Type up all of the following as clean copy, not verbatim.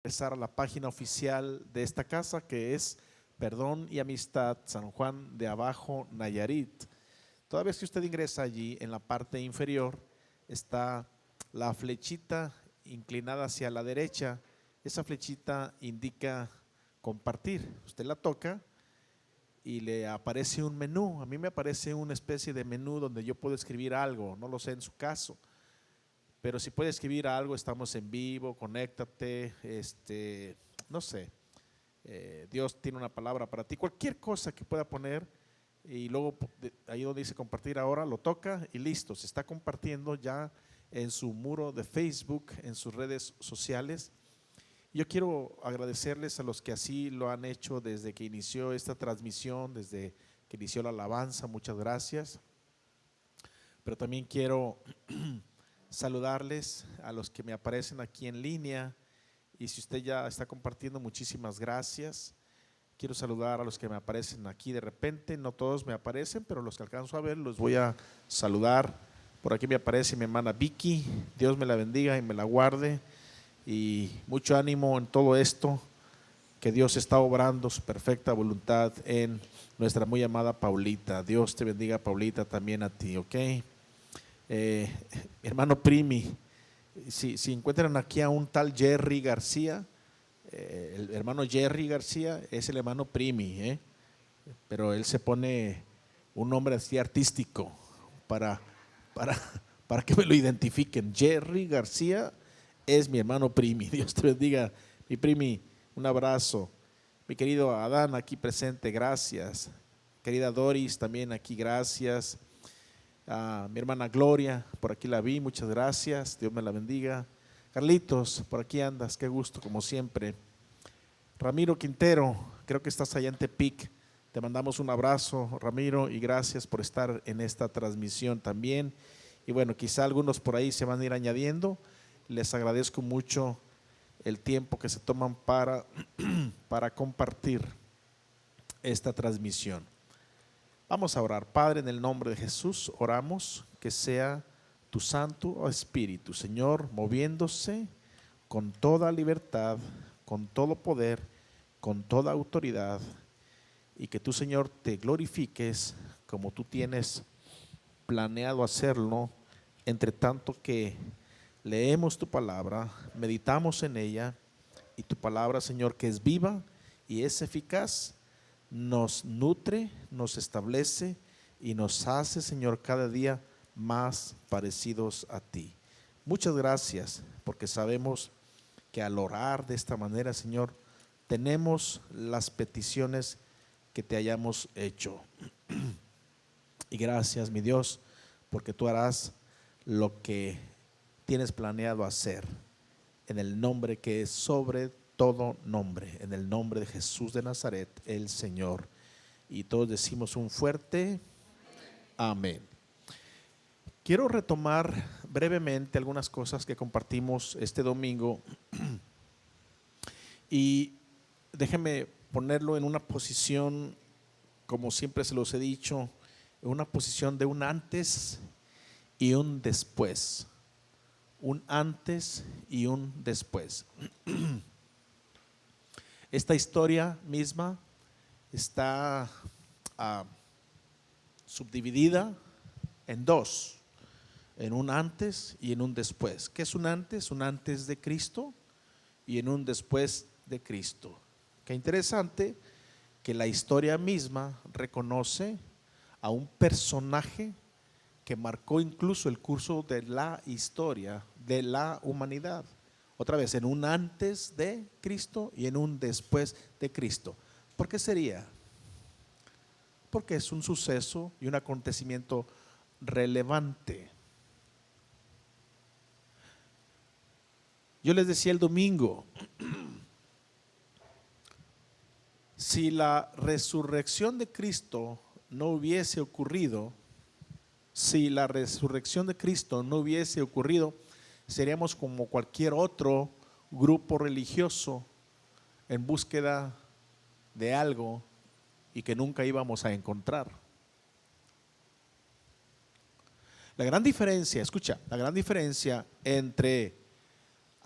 ingresar a la página oficial de esta casa, que es Perdón y Amistad San Juan de Abajo, Nayarit. Toda vez que usted ingresa allí, en la parte inferior está la flechita inclinada hacia la derecha. Esa flechita indica compartir. Usted la toca y le aparece un menú. A mí me aparece una especie de menú donde yo puedo escribir algo, no lo sé en su caso, pero si puede escribir algo, estamos en vivo, conéctate, no sé, Dios tiene una palabra para ti, cualquier cosa que pueda poner, y luego ahí donde dice compartir ahora, lo toca y listo, se está compartiendo ya en su muro de Facebook, en sus redes sociales. Yo quiero agradecerles a los que así lo han hecho desde que inició esta transmisión, desde que inició la alabanza, muchas gracias. Pero también quiero saludarles a los que me aparecen aquí en línea, y si usted ya está compartiendo, muchísimas gracias. Quiero saludar a los que me aparecen aquí de repente, no todos me aparecen, pero los que alcanzo a ver los voy a saludar. Por aquí me aparece mi hermana Vicky, Dios me la bendiga y me la guarde, y mucho ánimo en todo esto, que Dios está obrando su perfecta voluntad en nuestra muy amada Paulita. Dios te bendiga, Paulita, también a ti, ¿ok? Mi hermano Primi, si encuentran aquí a un tal Jerry García, el hermano Jerry García es el hermano Primi, pero él se pone un nombre así artístico para, para que me lo identifiquen. Jerry García es mi hermano Primi. Dios te bendiga, mi Primi, un abrazo. Mi querido Adán aquí presente, gracias. Querida Doris también aquí, gracias. Mi hermana Gloria, por aquí la vi, muchas gracias, Dios me la bendiga. Carlitos, por aquí andas, qué gusto como siempre. Ramiro Quintero, creo que estás allá en Tepic, te mandamos un abrazo, Ramiro, y gracias por estar en esta transmisión también. Y bueno, quizá algunos por ahí se van a ir añadiendo. Les agradezco mucho el tiempo que se toman para compartir esta transmisión. Vamos a orar. Padre, en el nombre de Jesús, oramos que sea tu Santo Espíritu, Señor, moviéndose con toda libertad, con todo poder, con toda autoridad, y que tú, Señor, te glorifiques como tú tienes planeado hacerlo, entre tanto que leemos tu palabra, meditamos en ella, y tu palabra, Señor, que es viva y es eficaz, nos nutre, nos establece y nos hace, Señor, cada día más parecidos a ti. Muchas gracias, porque sabemos que al orar de esta manera, Señor, tenemos las peticiones que te hayamos hecho. Y gracias, mi Dios, porque tú harás lo que tienes planeado hacer, en el nombre que es sobre todo nombre, en el nombre de Jesús de Nazaret, el Señor. Y todos decimos un fuerte amén. Quiero retomar brevemente algunas cosas que compartimos este domingo, y déjenme ponerlo en una posición, como siempre se los he dicho, en una posición de un antes y un después. Un antes y un después. Esta historia misma está subdividida en dos, en un antes y en un después. ¿Qué es un antes? Un antes de Cristo y en un después de Cristo. Qué interesante que la historia misma reconoce a un personaje que marcó incluso el curso de la historia de la humanidad. Otra vez, en un antes de Cristo y en un después de Cristo. ¿Por qué sería? Porque es un suceso y un acontecimiento relevante. Yo les decía el domingo, si la resurrección de Cristo no hubiese ocurrido, seríamos como cualquier otro grupo religioso en búsqueda de algo y que nunca íbamos a encontrar. La gran diferencia, escucha, la gran diferencia entre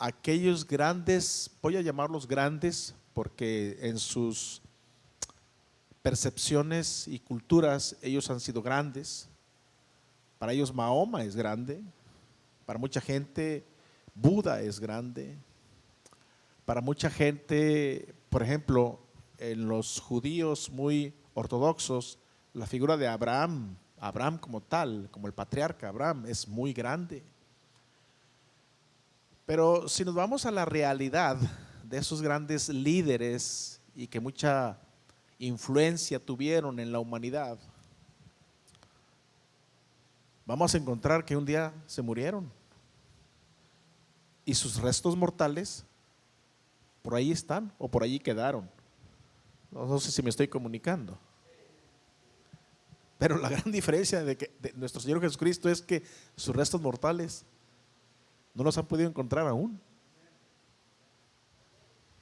aquellos grandes, voy a llamarlos grandes, porque en sus percepciones y culturas ellos han sido grandes. Para ellos Mahoma es grande, para mucha gente Buda es grande, para mucha gente, por ejemplo, en los judíos muy ortodoxos, la figura de Abraham como tal, como el patriarca Abraham, es muy grande. Pero si nos vamos a la realidad de esos grandes líderes y que mucha influencia tuvieron en la humanidad, vamos a encontrar que un día se murieron y sus restos mortales por ahí están o por allí quedaron. No sé si me estoy comunicando. Pero la gran diferencia de nuestro Señor Jesucristo es que sus restos mortales no los han podido encontrar aún.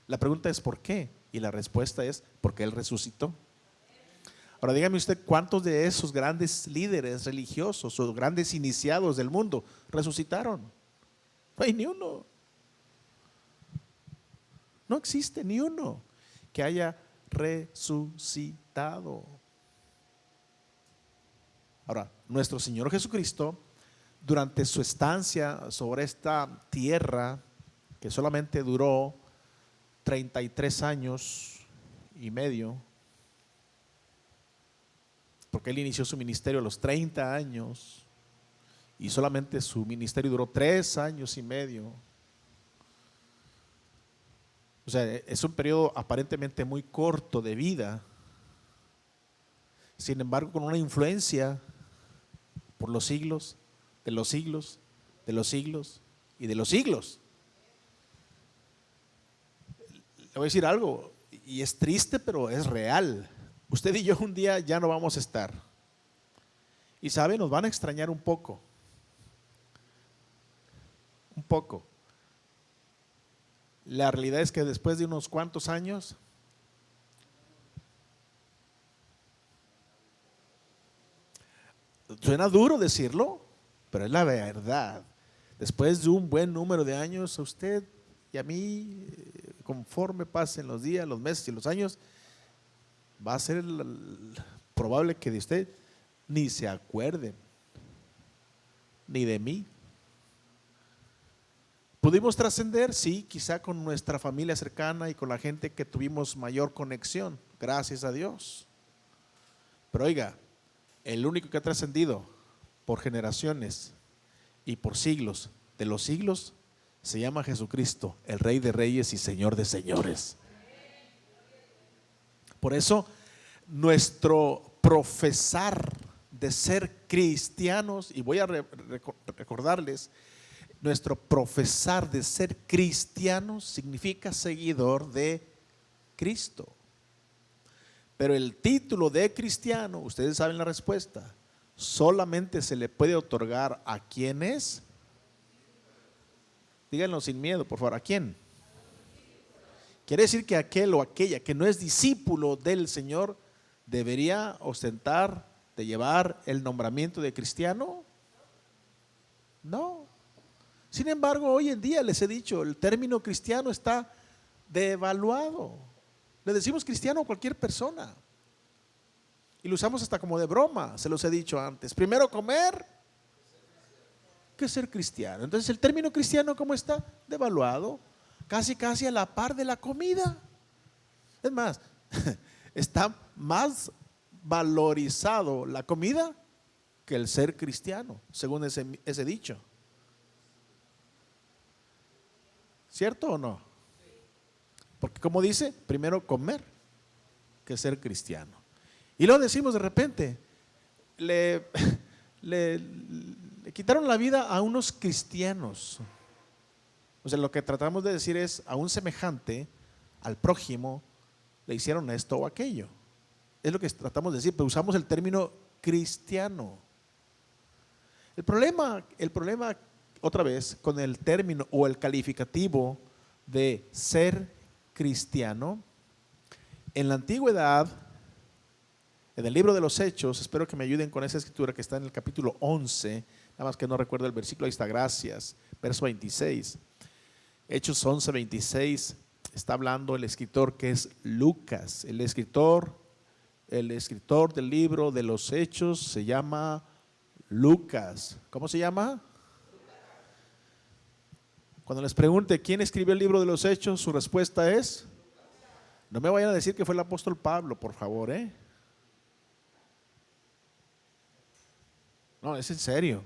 La pregunta es ¿por qué? Y la respuesta es porque Él resucitó. Ahora dígame usted, ¿cuántos de esos grandes líderes religiosos o grandes iniciados del mundo resucitaron? No hay ni uno. No existe ni uno que haya resucitado. Ahora, nuestro Señor Jesucristo, durante su estancia sobre esta tierra, que solamente duró 33 años y medio, porque Él inició su ministerio a los 30 años y solamente su ministerio duró 3 años y medio. O sea, es un periodo aparentemente muy corto de vida, sin embargo con una influencia por los siglos, de los siglos, de los siglos y de los siglos. Le voy a decir algo, y es triste, pero es real. Usted y yo un día ya no vamos a estar. Y sabe, nos van a extrañar un poco. Un poco. La realidad es que después de unos cuantos años, suena duro decirlo, pero es la verdad. Después de un buen número de años, a usted y a mí, conforme pasen los días, los meses y los años, va a ser probable que de usted ni se acuerden, ni de mí. ¿Pudimos trascender? Sí, quizá con nuestra familia cercana y con la gente que tuvimos mayor conexión, gracias a Dios. Pero oiga, el único que ha trascendido por generaciones y por siglos de los siglos se llama Jesucristo, el Rey de Reyes y Señor de Señores. Por eso nuestro profesar de ser cristianos, y voy a recordarles, nuestro profesar de ser cristianos significa seguidor de Cristo. Pero el título de cristiano, ustedes saben la respuesta, solamente se le puede otorgar a quién es. Díganlo sin miedo, por favor, ¿a quién? Quiere decir que aquel o aquella que no es discípulo del Señor debería ostentar, de llevar el nombramiento de cristiano. No. Sin embargo, hoy en día les he dicho, el término cristiano está devaluado. Le decimos cristiano a cualquier persona y lo usamos hasta como de broma, se los he dicho antes. Primero comer que ser cristiano. Entonces el término cristiano, ¿cómo está? Devaluado, casi a la par de la comida. Es más, está más valorizado la comida que el ser cristiano, según ese dicho. ¿Cierto o no? Porque como dice, primero comer que ser cristiano. Y luego decimos de repente, le quitaron la vida a unos cristianos. O sea, lo que tratamos de decir es a un semejante, al prójimo, le hicieron esto o aquello. Es lo que tratamos de decir, pero usamos el término cristiano. El problema otra vez con el término o el calificativo de ser cristiano, en la antigüedad, en el libro de los Hechos, espero que me ayuden con esa escritura que está en el capítulo 11, nada más que no recuerdo el versículo, ahí está, gracias, verso 26. Hechos 11:26, está hablando el escritor que es Lucas. El escritor del libro de los Hechos se llama Lucas. ¿Cómo se llama? Cuando les pregunte quién escribió el libro de los Hechos, su respuesta es, no me vayan a decir que fue el apóstol Pablo, por favor, ¿eh? No, es en serio.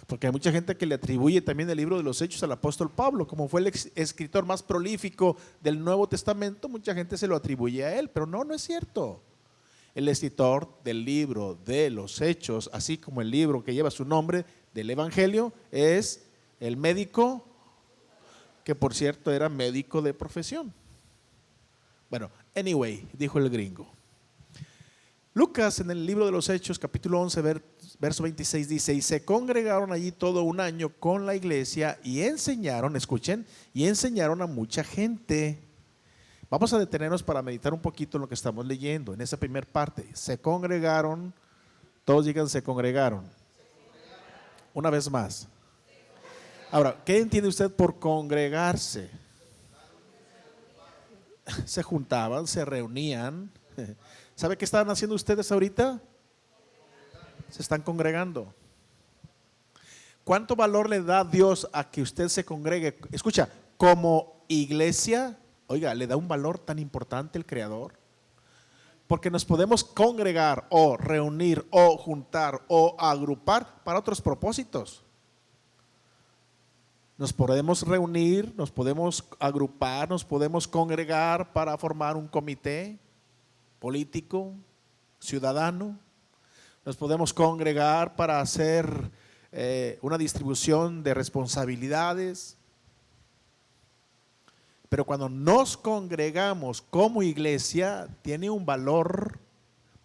Porque hay mucha gente que le atribuye también el libro de los Hechos al apóstol Pablo, como fue el escritor más prolífico del Nuevo Testamento, mucha gente se lo atribuye a él, pero no, no es cierto. El escritor del libro de los Hechos, así como el libro que lleva su nombre del Evangelio, es el médico, que por cierto era médico de profesión. Bueno, anyway, dijo el gringo. Lucas en el libro de los Hechos, capítulo 11, verso 26 dice, y se congregaron allí todo un año con la iglesia y enseñaron, escuchen, y enseñaron a mucha gente. Vamos a detenernos para meditar un poquito en lo que estamos leyendo, en esa primera parte. Se congregaron, todos digan se congregaron. Una vez más. Ahora, ¿qué entiende usted por congregarse? Se juntaban, se reunían. ¿Sabe qué estaban haciendo ustedes ahorita? Se están congregando. ¿Cuánto valor le da Dios a que usted se congregue? Escucha, como iglesia, oiga, le da un valor tan importante el Creador. Porque nos podemos congregar o reunir o juntar o agrupar para otros propósitos. Nos podemos reunir, nos podemos agrupar, nos podemos congregar para formar un comité político, ciudadano. Nos podemos congregar para hacer una distribución de responsabilidades. Pero cuando nos congregamos como iglesia, tiene un valor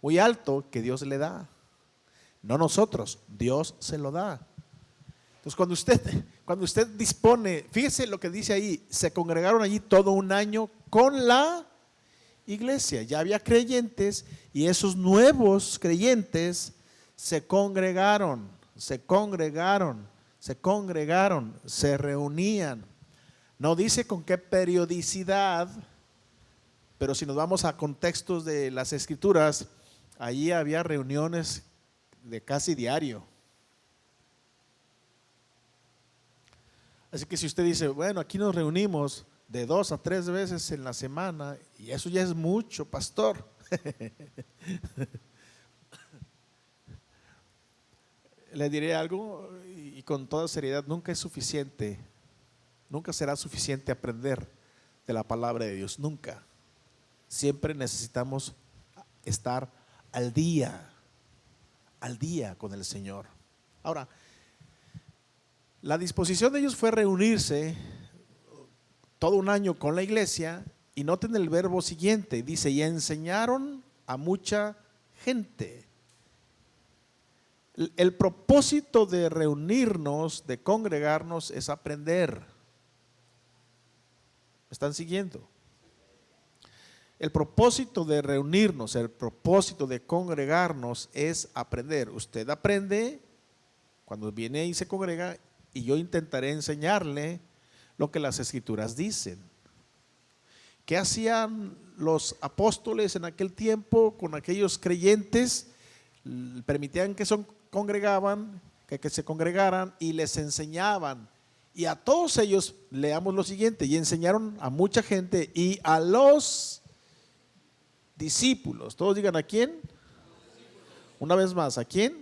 muy alto que Dios le da. No nosotros, Dios se lo da. Entonces cuando usted dispone, fíjese lo que dice ahí, se congregaron allí todo un año con la iglesia. Ya había creyentes y esos nuevos creyentes se congregaron, se reunían. No dice con qué periodicidad, pero si nos vamos a contextos de las escrituras, allí había reuniones de casi diario. Así que si usted dice, bueno, aquí nos reunimos de 2 a 3 veces en la semana, y eso ya es mucho, pastor. Le diré algo y con toda seriedad, nunca es suficiente, nunca será suficiente aprender de la palabra de Dios, nunca. Siempre necesitamos estar al día con el Señor. Ahora, la disposición de ellos fue reunirse todo un año con la iglesia y noten el verbo siguiente, dice, y enseñaron a mucha gente. El propósito de reunirnos, de congregarnos, es aprender. ¿Me están siguiendo? El propósito de reunirnos, el propósito de congregarnos es aprender. Usted aprende cuando viene y se congrega, y yo intentaré enseñarle lo que las escrituras dicen. ¿Qué hacían los apóstoles en aquel tiempo con aquellos creyentes? Permitían que se congregaban, que se congregaran y les enseñaban. Y a todos ellos, leamos lo siguiente, y enseñaron a mucha gente y a los discípulos. Todos digan, ¿a quién? Una vez más, ¿a quién?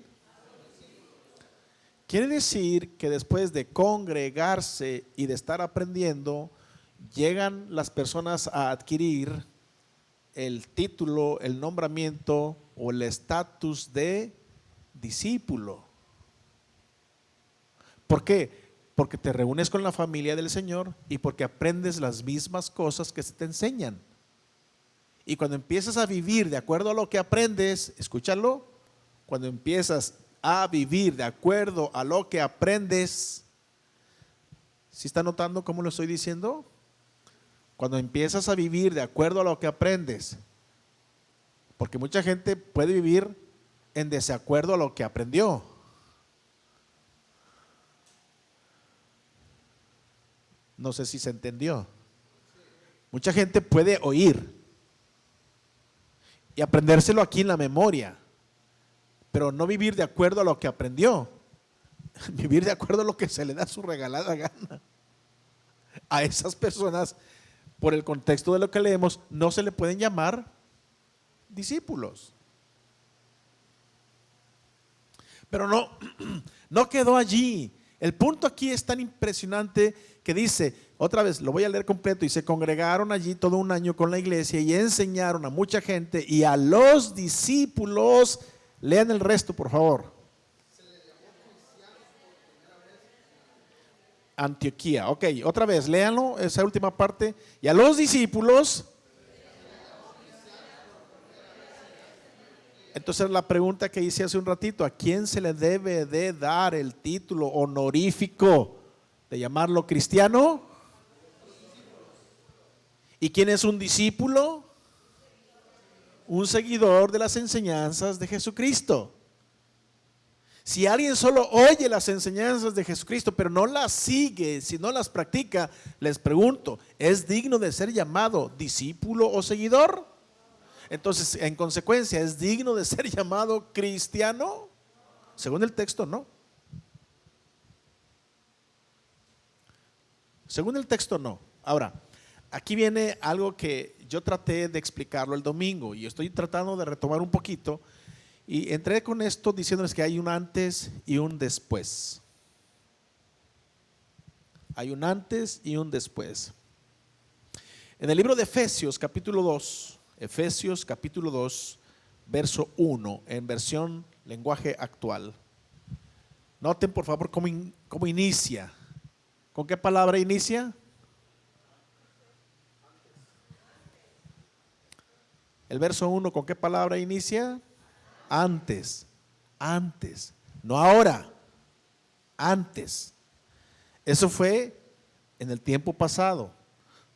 Quiere decir que después de congregarse y de estar aprendiendo, llegan las personas a adquirir el título, el nombramiento o el estatus de discípulo. ¿Por qué? Porque te reúnes con la familia del Señor y porque aprendes las mismas cosas que se te enseñan. Y cuando empiezas a vivir de acuerdo a lo que aprendes, escúchalo, cuando empiezas a vivir de acuerdo a lo que aprendes, ¿sí está notando cómo lo estoy diciendo? Cuando empiezas a vivir de acuerdo a lo que aprendes, porque mucha gente puede vivir en desacuerdo a lo que aprendió. No sé si se entendió. Mucha gente puede oír y aprendérselo aquí en la memoria, pero no vivir de acuerdo a lo que aprendió, vivir de acuerdo a lo que se le da su regalada gana. A esas personas, por el contexto de lo que leemos, no se le pueden llamar discípulos. Pero no quedó allí. El punto aquí es tan impresionante que dice, otra vez, lo voy a leer completo, y se congregaron allí todo un año con la iglesia y enseñaron a mucha gente y a los discípulos. Lean el resto, por favor. Antioquía, ok, otra vez, léanlo, esa última parte. Y a los discípulos. Entonces la pregunta que hice hace un ratito, ¿a quién se le debe de dar el título honorífico de llamarlo cristiano? ¿Y quién es un discípulo? Un seguidor de las enseñanzas de Jesucristo. Si alguien solo oye las enseñanzas de Jesucristo, pero no las sigue, si no las practica, les pregunto, ¿es digno de ser llamado discípulo o seguidor? Entonces, en consecuencia, ¿es digno de ser llamado cristiano? Según el texto, no. Según el texto, no. Ahora, aquí viene algo que yo traté de explicarlo el domingo y estoy tratando de retomar un poquito. Y entré con esto diciéndoles que hay un antes y un después. Hay un antes y un después. En el libro de Efesios capítulo 2, verso 1, en versión lenguaje actual. Noten por favor cómo inicia. ¿Con qué palabra inicia? El verso 1, ¿con qué palabra inicia? Antes, no ahora, antes. Eso fue en el tiempo pasado.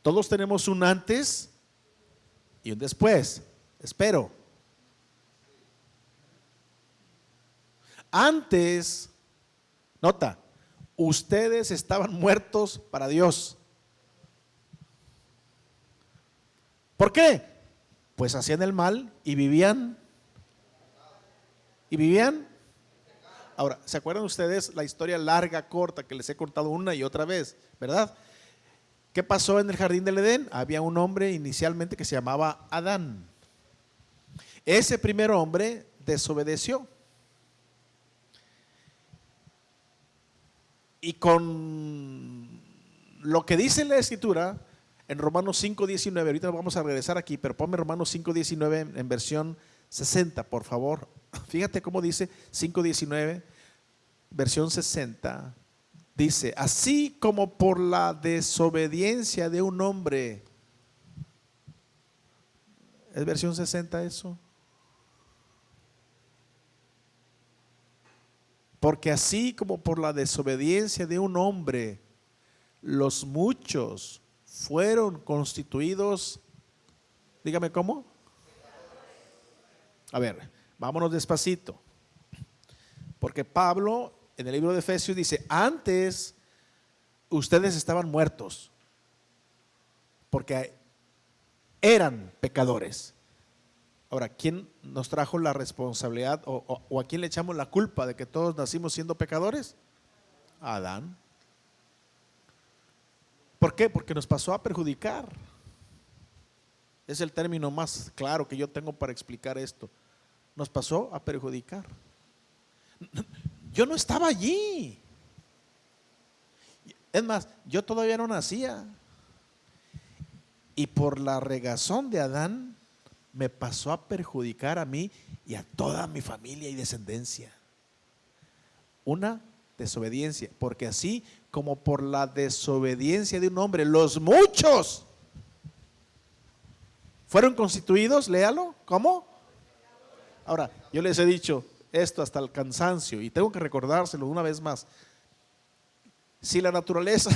Todos tenemos un antes y un después, espero. Antes, nota, ustedes estaban muertos para Dios. ¿Por qué? Pues hacían el mal y vivían. Ahora, ¿se acuerdan ustedes la historia larga, corta, que les he contado una y otra vez, verdad? ¿Qué pasó en el jardín del Edén? Había un hombre inicialmente que se llamaba Adán. Ese primer hombre desobedeció. Y con lo que dice la Escritura, en Romanos 5:19, ahorita vamos a regresar aquí, pero ponme Romanos 5:19 en versión 60, por favor. Fíjate cómo dice 5:19, versión 60. Dice, así como por la desobediencia de un hombre. ¿Es versión 60 eso? Porque así como por la desobediencia de un hombre, los muchos fueron constituidos, dígame cómo. A ver, vámonos despacito. Porque Pablo en el libro de Efesios dice, antes ustedes estaban muertos porque eran pecadores. Ahora, ¿quién nos trajo la responsabilidad o a quién le echamos la culpa de que todos nacimos siendo pecadores? A Adán. ¿Por qué? Porque nos pasó a perjudicar. Es el término más claro que yo tengo para explicar esto. Nos pasó a perjudicar. Yo no estaba allí. Es más, yo todavía no nacía. Y por la regazón de Adán me pasó a perjudicar a mí y a toda mi familia y descendencia. Una desobediencia, porque así como por la desobediencia de un hombre, los muchos fueron constituidos, léalo, ¿cómo? Ahora, yo les he dicho esto hasta el cansancio y tengo que recordárselo una vez más. Si la naturaleza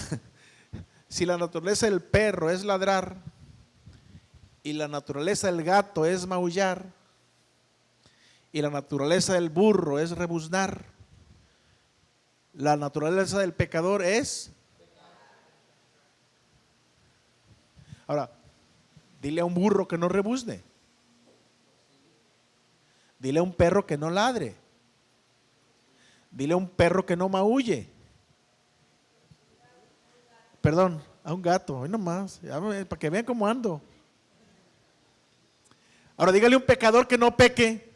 del perro es ladrar y la naturaleza del gato es maullar y la naturaleza del burro es rebuznar, la naturaleza del pecador es Ahora, dile a un burro que no rebuzne. Dile a un perro que no ladre. Dile a un perro que no maulle. Perdón, a un gato, hoy nomás, para que vean cómo ando. Ahora dígale a un pecador que no peque.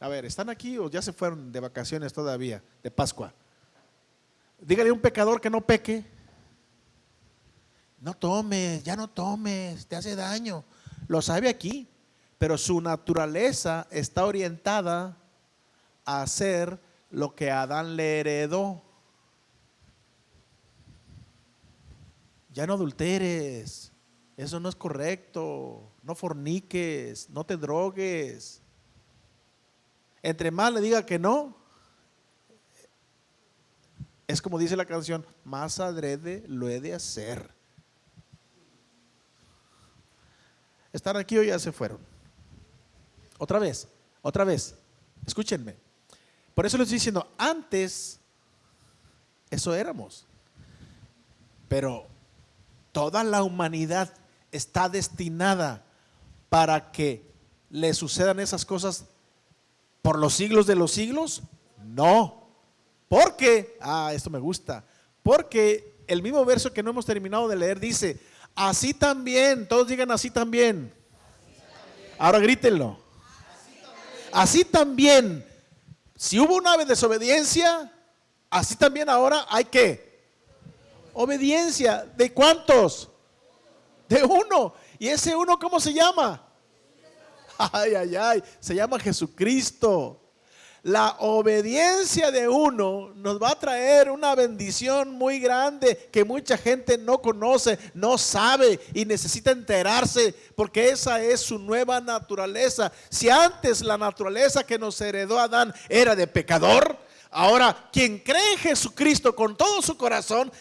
A ver, ¿están aquí o ya se fueron de vacaciones todavía, de Pascua? Dígale a un pecador que no peque. No tomes, ya no tomes, te hace daño. Lo sabe aquí, pero su naturaleza está orientada a hacer lo que Adán le heredó. Ya no adulteres, eso no es correcto, no forniques, no te drogues. Entre más le diga que no, es como dice la canción, más adrede lo he de hacer. ¿Están aquí o ya se fueron? Otra vez, escúchenme. Por eso les estoy diciendo, antes eso éramos, pero toda la humanidad está destinada para que le sucedan esas cosas por los siglos de los siglos. No, porque, esto me gusta, porque el mismo verso que no hemos terminado de leer dice, así también, todos digan así también. Ahora grítenlo. Así también, si hubo una desobediencia, así también ahora hay que obediencia. ¿De cuántos? De uno. ¿Y ese uno cómo se llama? Se llama Jesucristo. La obediencia de uno nos va a traer una bendición muy grande que mucha gente no conoce, no sabe y necesita enterarse, porque esa es su nueva naturaleza. Si antes la naturaleza que nos heredó Adán era de pecador, ahora quien cree en Jesucristo con todo su corazón,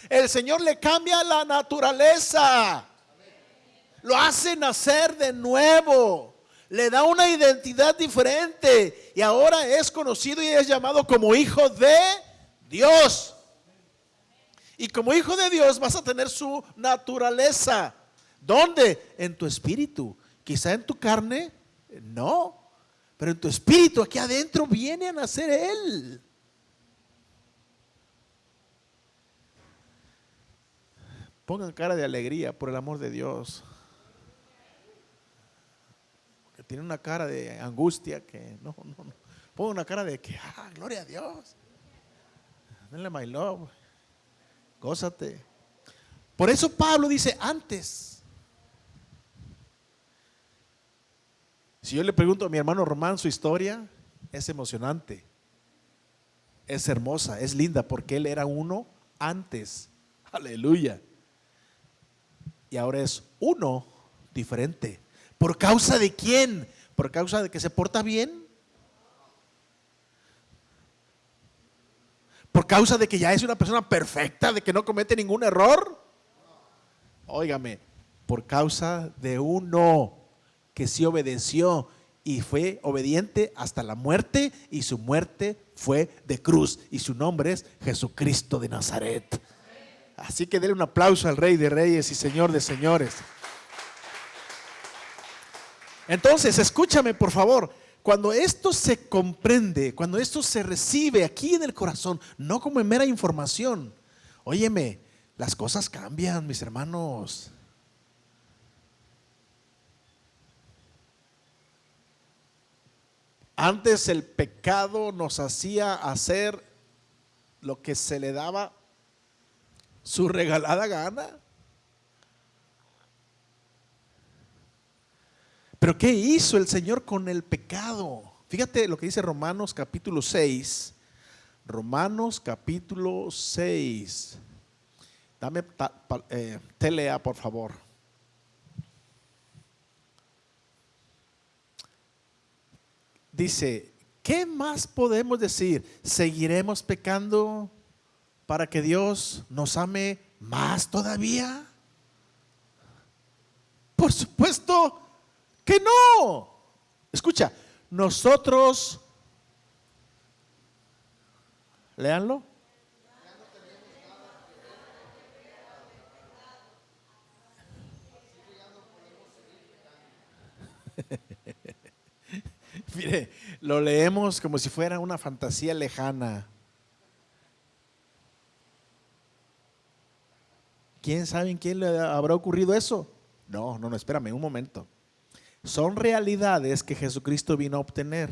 el Señor le cambia la naturaleza, lo hace nacer de nuevo, le da una identidad diferente y ahora es conocido y es llamado como hijo de Dios. Y como hijo de Dios vas a tener su naturaleza. ¿Dónde? En tu espíritu. Quizá en tu carne, no. Pero en tu espíritu, aquí adentro, viene a nacer Él. Pongan cara de alegría por el amor de Dios. Que tiene una cara de angustia que no. Pongan una cara de que, gloria a Dios. Denle my love. Gózate. Por eso Pablo dice antes. Si yo le pregunto a mi hermano Román su historia, es emocionante, es hermosa, es linda, porque él era uno antes. Aleluya. Y ahora es uno diferente. ¿Por causa de quién? ¿Por causa de que se porta bien? ¿Por causa de que ya es una persona perfecta, de que no comete ningún error? Óigame, por causa de uno que sí obedeció y fue obediente hasta la muerte, y su muerte fue de cruz, y su nombre es Jesucristo de Nazaret. Así que denle un aplauso al Rey de Reyes y Señor de Señores. Entonces, escúchame por favor, cuando esto se comprende, cuando esto se recibe aquí en el corazón, no como en mera información, óyeme, las cosas cambian, mis hermanos. Antes el pecado nos hacía hacer lo que se le daba su regalada gana. Pero ¿qué hizo el Señor con el pecado? Fíjate lo que dice Romanos capítulo 6. Romanos capítulo 6. Dame telea, por favor. Dice, ¿qué más podemos decir? ¿Seguiremos pecando para que Dios nos ame más todavía? Por supuesto que no. Escucha, nosotros, léanlo. lo leemos como si fuera una fantasía lejana. ¿Quién sabe en quién le habrá ocurrido eso? No, espérame un momento. Son realidades que Jesucristo vino a obtener.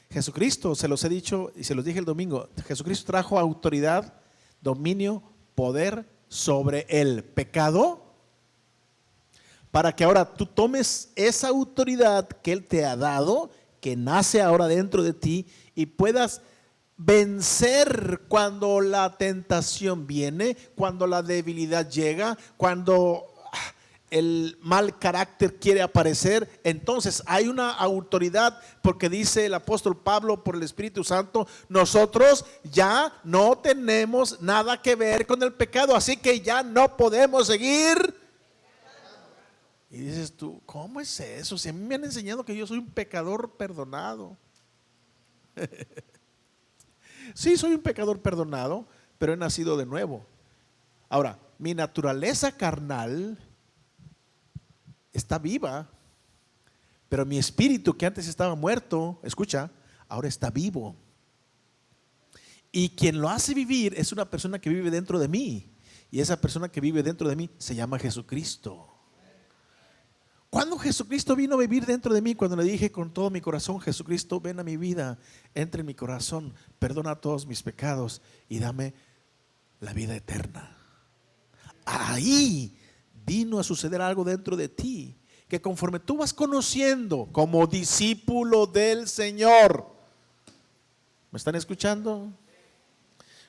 Jesucristo, se los he dicho y se los dije el domingo, Jesucristo trajo autoridad, dominio, poder sobre el pecado, para que ahora tú tomes esa autoridad que Él te ha dado, que nace ahora dentro de ti, y puedas vencer cuando la tentación viene, cuando la debilidad llega, cuando el mal carácter quiere aparecer. Entonces hay una autoridad, porque dice el apóstol Pablo por el Espíritu Santo, nosotros ya no tenemos nada que ver con el pecado, así que ya no podemos seguir. Y dices tú, ¿cómo es eso? Si a mí me han enseñado que yo soy un pecador perdonado. Sí, soy un pecador perdonado, pero he nacido de nuevo. Ahora, mi naturaleza carnal está viva, pero mi espíritu, que antes estaba muerto, escucha, ahora está vivo. Y quien lo hace vivir es una persona que vive dentro de mí. Y esa persona que vive dentro de mí se llama Jesucristo. Cuando Jesucristo vino a vivir dentro de mí, cuando le dije con todo mi corazón, Jesucristo, ven a mi vida, entra en mi corazón, perdona todos mis pecados y dame la vida eterna. Ahí vino a suceder algo dentro de ti, que conforme tú vas conociendo como discípulo del Señor, ¿me están escuchando?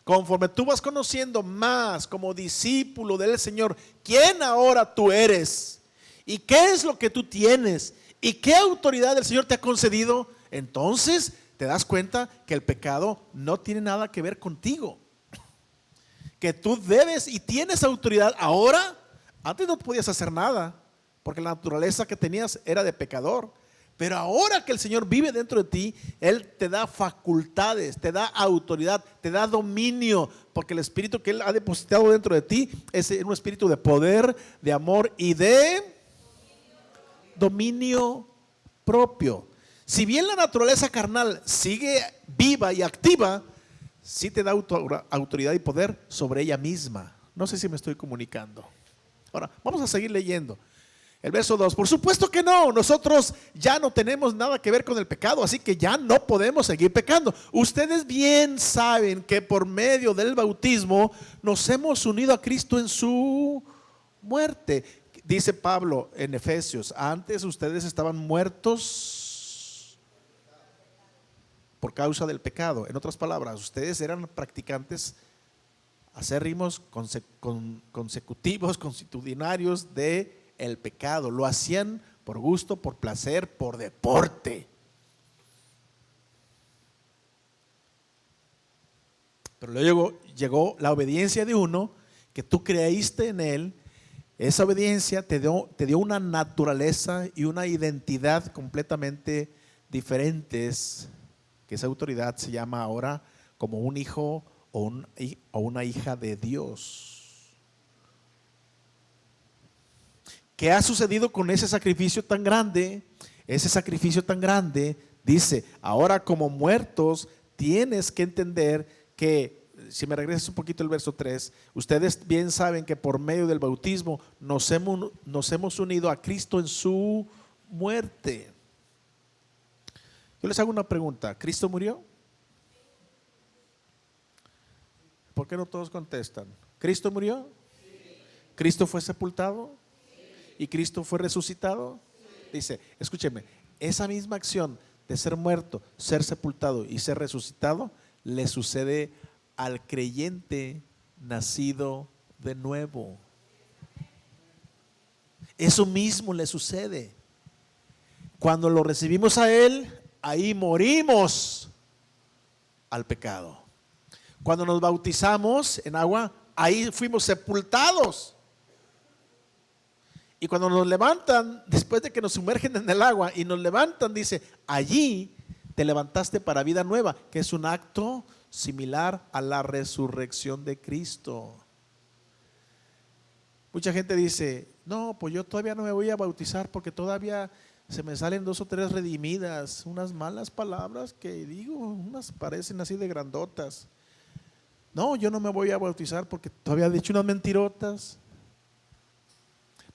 Conforme tú vas conociendo más como discípulo del Señor, ¿quién ahora tú eres? ¿Y qué es lo que tú tienes? ¿Y qué autoridad el Señor te ha concedido? Entonces te das cuenta que el pecado no tiene nada que ver contigo, que tú debes y tienes autoridad ahora. Antes no podías hacer nada, porque la naturaleza que tenías era de pecador. Pero ahora que el Señor vive dentro de ti, Él te da facultades, te da autoridad, te da dominio, porque el espíritu que Él ha depositado dentro de ti es un espíritu de poder, de amor y de dominio propio. Si bien la naturaleza carnal sigue viva y activa, sí te da autoridad y poder sobre ella misma. No sé si me estoy comunicando. Ahora, vamos a seguir leyendo. El verso 2, por supuesto que no, nosotros ya no tenemos nada que ver con el pecado, así que ya no podemos seguir pecando. Ustedes bien saben que por medio del bautismo nos hemos unido a Cristo en su muerte. Dice Pablo en Efesios, antes ustedes estaban muertos por causa del pecado. En otras palabras, ustedes eran practicantes acérrimos, consecutivos, consuetudinarios de el pecado. Lo hacían por gusto, por placer, por deporte. Pero luego llegó la obediencia de uno, que tú creíste en él. Esa obediencia te dio una naturaleza y una identidad completamente diferentes, que esa autoridad se llama ahora como un hijo o una hija de Dios. ¿Qué ha sucedido con ese sacrificio tan grande? Ese sacrificio tan grande, dice, ahora como muertos tienes que entender que, si me regresas un poquito el verso 3, ustedes bien saben que por medio del bautismo nos hemos unido a Cristo en su muerte. Yo les hago una pregunta, ¿Cristo murió? ¿Por qué no todos contestan? ¿Cristo murió? ¿Cristo fue sepultado? ¿Y Cristo fue resucitado? Dice, escúcheme, esa misma acción de ser muerto, ser sepultado y ser resucitado le sucede al creyente nacido de nuevo. Eso mismo le sucede. Cuando lo recibimos a Él, ahí morimos al pecado. Cuando nos bautizamos en agua, ahí fuimos sepultados. Y cuando nos levantan, después de que nos sumergen en el agua y nos levantan, dice, allí te levantaste para vida nueva, que es un acto similar a la resurrección de Cristo. Mucha gente dice, no, pues yo todavía no me voy a bautizar porque todavía se me salen 2 o 3 redimidas, unas malas palabras que digo, unas parecen así de grandotas. No, yo no me voy a bautizar porque todavía he dicho unas mentirotas.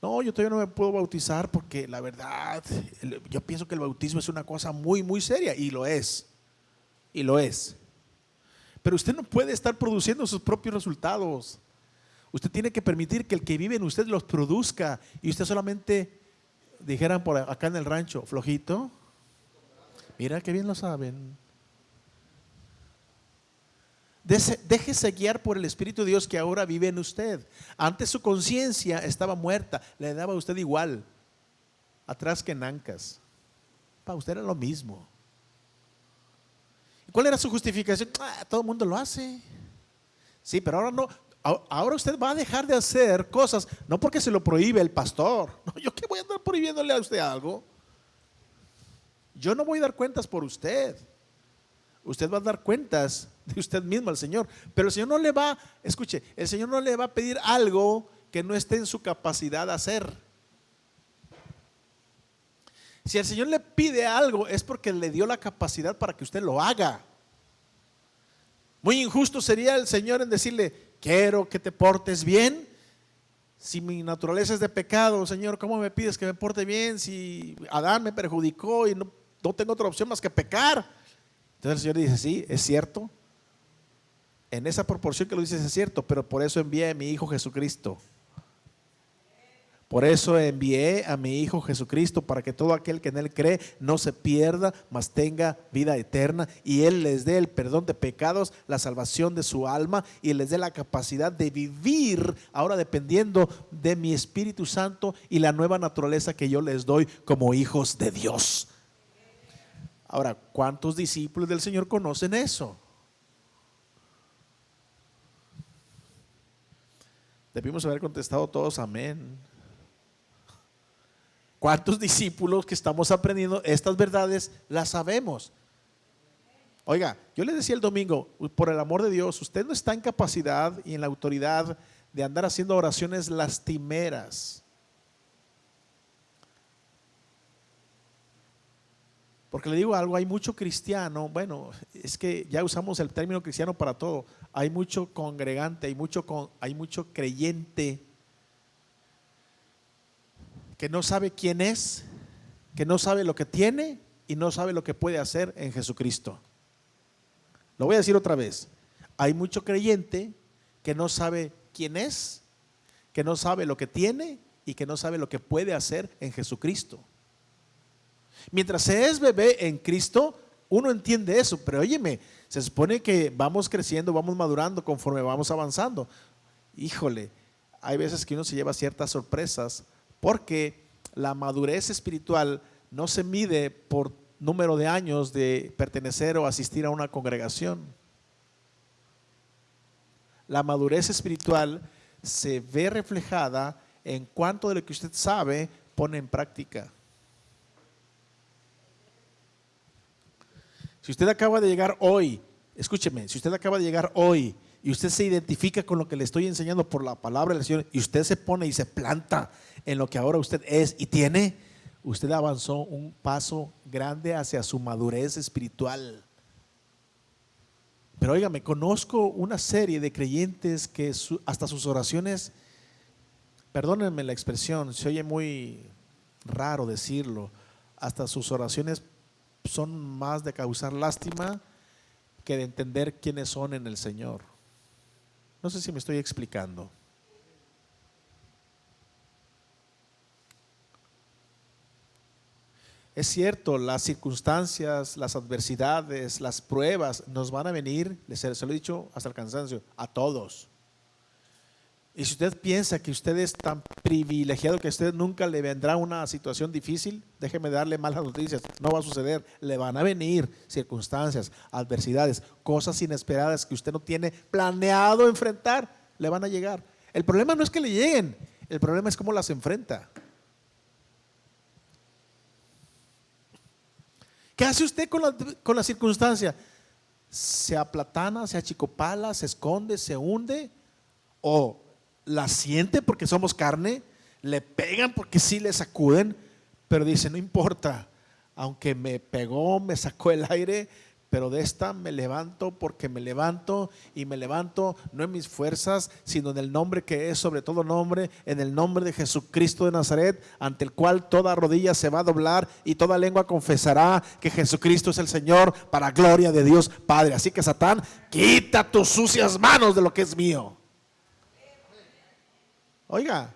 No, yo todavía no me puedo bautizar porque la verdad, yo pienso que el bautismo es una cosa muy, muy seria, y lo es, y lo es. Pero usted no puede estar produciendo sus propios resultados. Usted tiene que permitir que el que vive en usted los produzca, y usted solamente, dijeran por acá en el rancho, flojito. Mira qué bien lo saben. Déjese guiar por el Espíritu de Dios que ahora vive en usted. Antes su conciencia estaba muerta, le daba a usted igual, atrás que en ancas. Para usted era lo mismo. ¿Cuál era su justificación? Todo el mundo lo hace. Sí, pero ahora no. Ahora usted va a dejar de hacer cosas, no porque se lo prohíbe el pastor. No, yo qué voy a andar prohibiéndole a usted algo. Yo no voy a dar cuentas por usted. Usted va a dar cuentas de usted mismo al Señor. Pero el Señor no le va, escuche, el Señor no le va a pedir algo que no esté en su capacidad de hacer. Si el Señor le pide algo, es porque le dio la capacidad para que usted lo haga. Muy injusto sería el Señor en decirle: quiero que te portes bien. Si mi naturaleza es de pecado, Señor, ¿cómo me pides que me porte bien? Si Adán me perjudicó y no tengo otra opción más que pecar. Entonces el Señor dice: sí, es cierto. En esa proporción que lo dices es cierto, pero por eso envié a mi Hijo Jesucristo. Por eso envié a mi Hijo Jesucristo, para que todo aquel que en Él cree no se pierda, mas tenga vida eterna, y Él les dé el perdón de pecados, la salvación de su alma, y les dé la capacidad de vivir ahora dependiendo de mi Espíritu Santo y la nueva naturaleza que yo les doy como hijos de Dios. Ahora, ¿cuántos discípulos del Señor conocen eso? Debimos haber contestado todos amén. ¿Cuántos discípulos que estamos aprendiendo estas verdades las sabemos? Oiga, yo les decía el domingo, por el amor de Dios, usted no está en capacidad y en la autoridad de andar haciendo oraciones lastimeras. Porque le digo algo, hay mucho cristiano, bueno, es que ya usamos el término cristiano para todo. Hay mucho congregante, hay mucho creyente que no sabe quién es, que no sabe lo que tiene y no sabe lo que puede hacer en Jesucristo. Lo voy a decir otra vez. Hay mucho creyente que no sabe quién es, que no sabe lo que tiene y que no sabe lo que puede hacer en Jesucristo. Mientras se es bebé en Cristo, uno entiende eso, pero óyeme, se supone que vamos creciendo, vamos madurando conforme vamos avanzando. Híjole, hay veces que uno se lleva ciertas sorpresas, porque la madurez espiritual no se mide por número de años de pertenecer o asistir a una congregación. La madurez espiritual se ve reflejada en cuánto de lo que usted sabe pone en práctica. Si usted acaba de llegar hoy, escúcheme, si usted acaba de llegar hoy y usted se identifica con lo que le estoy enseñando por la palabra del Señor, y usted se pone y se planta en lo que ahora usted es y tiene, usted avanzó un paso grande hacia su madurez espiritual. Pero óigame, conozco una serie de creyentes que hasta sus oraciones, perdónenme la expresión, se oye muy raro decirlo, hasta sus oraciones son más de causar lástima que de entender quiénes son en el Señor. No sé si me estoy explicando. Es cierto, las circunstancias, las adversidades, las pruebas nos van a venir, se lo he dicho hasta el cansancio, a todos. Y si usted piensa que usted es tan privilegiado que a usted nunca le vendrá una situación difícil, déjeme darle malas noticias, no va a suceder. Le van a venir circunstancias, adversidades, cosas inesperadas que usted no tiene planeado enfrentar, le van a llegar. El problema no es que le lleguen, el problema es cómo las enfrenta. ¿Qué hace usted con la circunstancia? ¿Se aplatana, se achicopala, se esconde, se hunde? ¿O la siente porque somos carne? ¿Le pegan porque sí le sacuden? pero dice, no importa, aunque me pegó, me sacó el aire, pero de esta me levanto, porque me levanto y me levanto no en mis fuerzas, sino en el nombre que es sobre todo nombre, en el nombre de Jesucristo de Nazaret, ante el cual toda rodilla se va a doblar y toda lengua confesará que Jesucristo es el Señor, para gloria de Dios Padre. Así que, Satán, quita tus sucias manos de lo que es mío. Oiga,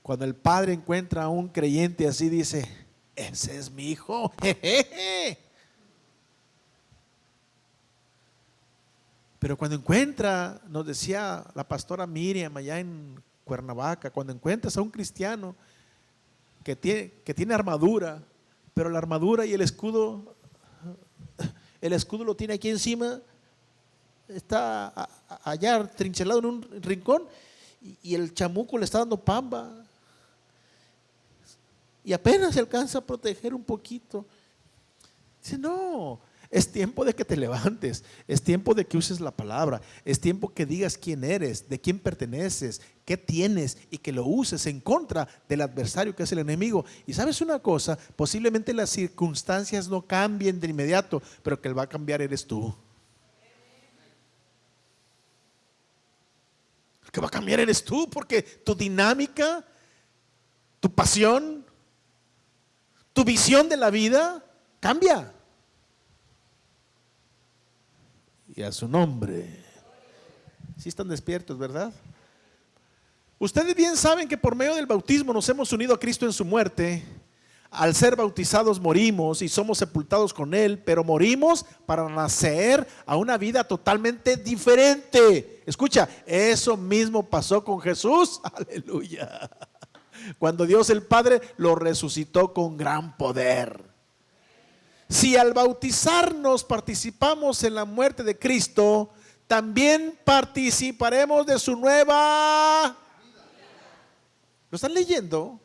cuando el Padre encuentra a un creyente así, dice, ese es mi hijo. Jejeje. Pero cuando encuentra, nos decía la pastora Miriam allá en Cuernavaca, cuando encuentras a un cristiano que tiene armadura, pero la armadura y el escudo lo tiene aquí encima, está allá trinchelado en un rincón, y el chamuco le está dando pamba y apenas se alcanza a proteger un poquito. Dice, no, es tiempo de que te levantes, es tiempo de que uses la palabra, es tiempo que digas quién eres, de quién perteneces, qué tienes, y que lo uses en contra del adversario que es el enemigo. Y sabes una cosa, posiblemente las circunstancias no cambien de inmediato, pero que el va a cambiar eres tú. El que va a cambiar eres tú, porque tu dinámica, tu pasión, tu visión de la vida cambia. Y a su nombre. Si están despiertos, ¿verdad? Ustedes bien saben que por medio del bautismo nos hemos unido a Cristo en su muerte. Al ser bautizados morimos y somos sepultados con Él, pero morimos para nacer a una vida totalmente diferente. Escucha, eso mismo pasó con Jesús. Aleluya. Cuando Dios el Padre lo resucitó con gran poder. Si al bautizarnos participamos en la muerte de Cristo, también participaremos de su nueva vida. ¿Lo están leyendo?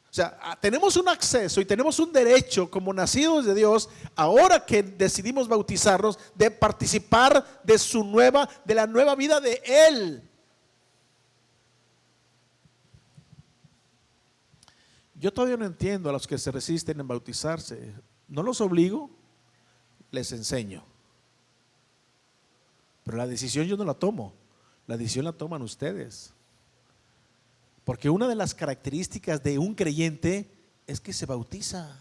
O sea, tenemos un acceso y tenemos un derecho como nacidos de Dios, ahora que decidimos bautizarnos, de participar de la nueva vida de Él. Yo todavía no entiendo a los que se resisten en bautizarse. No los obligo, les enseño. Pero la decisión yo no la tomo, la decisión la toman ustedes. Porque una de las características de un creyente es que se bautiza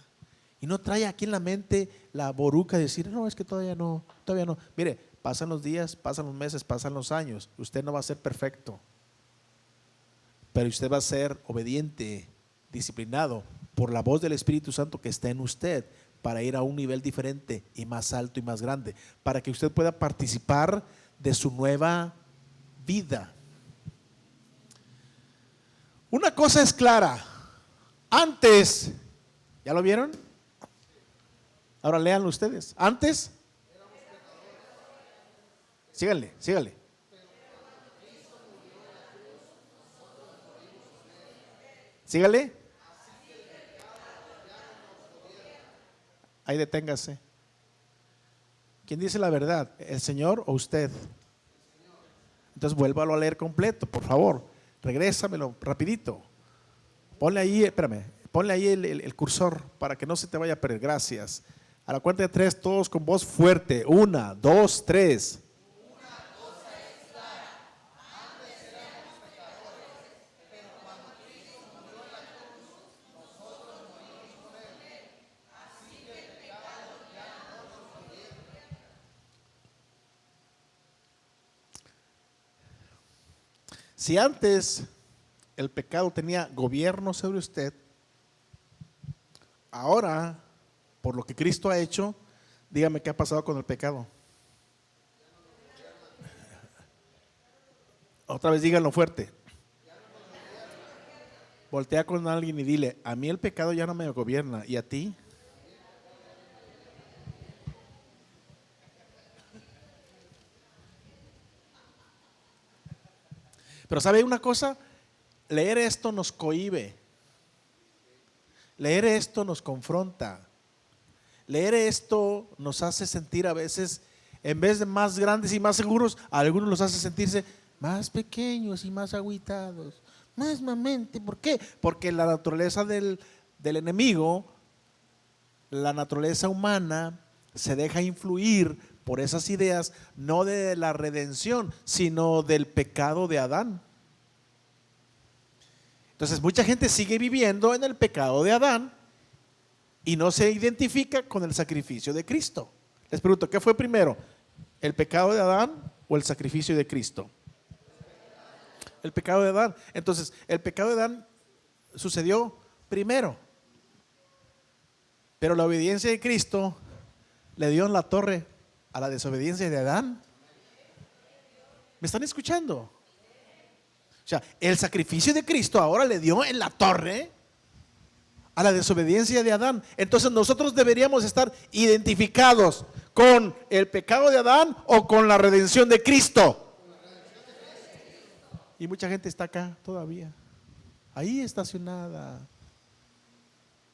y no trae aquí en la mente la boruca de decir, no, es que todavía no. Mire, pasan los días, pasan los meses, pasan los años. Usted no va a ser perfecto, pero usted va a ser obediente, disciplinado por la voz del Espíritu Santo que está en usted, para ir a un nivel diferente y más alto y más grande, para que usted pueda participar de su nueva vida. Una cosa es clara, antes, ¿ya lo vieron? Ahora léanlo ustedes. Antes, síganle. Sígale. Ahí deténgase. ¿Quién dice la verdad? ¿El Señor o usted? Entonces vuélvalo a leer completo, por favor. Regrésamelo rapidito. Ponle ahí, el cursor para que no se te vaya a perder. Gracias. A la cuenta de 3, todos con voz fuerte. 1, 2, 3. Si antes el pecado tenía gobierno sobre usted, ahora, por lo que Cristo ha hecho, dígame qué ha pasado con el pecado. Otra vez díganlo fuerte. Voltea con alguien y dile, a mí el pecado ya no me gobierna, ¿y a ti? Pero ¿sabe una cosa? Leer esto nos cohíbe. Leer esto nos confronta. Leer esto nos hace sentir a veces, en vez de más grandes y más seguros, a algunos los hace sentirse más pequeños y más agüitados. mismamente. ¿Por qué? Porque la naturaleza del enemigo, la naturaleza humana, se deja influir por esas ideas, no de la redención, sino del pecado de Adán. Entonces mucha gente sigue viviendo en el pecado de Adán y no se identifica con el sacrificio de Cristo. Les pregunto, ¿qué fue primero? ¿El pecado de Adán o el sacrificio de Cristo? El pecado de Adán. Entonces, el pecado de Adán sucedió primero, pero la obediencia de Cristo le dio en la torre a la desobediencia de Adán. ¿Me están escuchando? O sea, el sacrificio de Cristo ahora le dio en la torre a la desobediencia de Adán. Entonces nosotros deberíamos estar identificados con el pecado de Adán o con la redención de Cristo. Y mucha gente está acá todavía, ahí estacionada,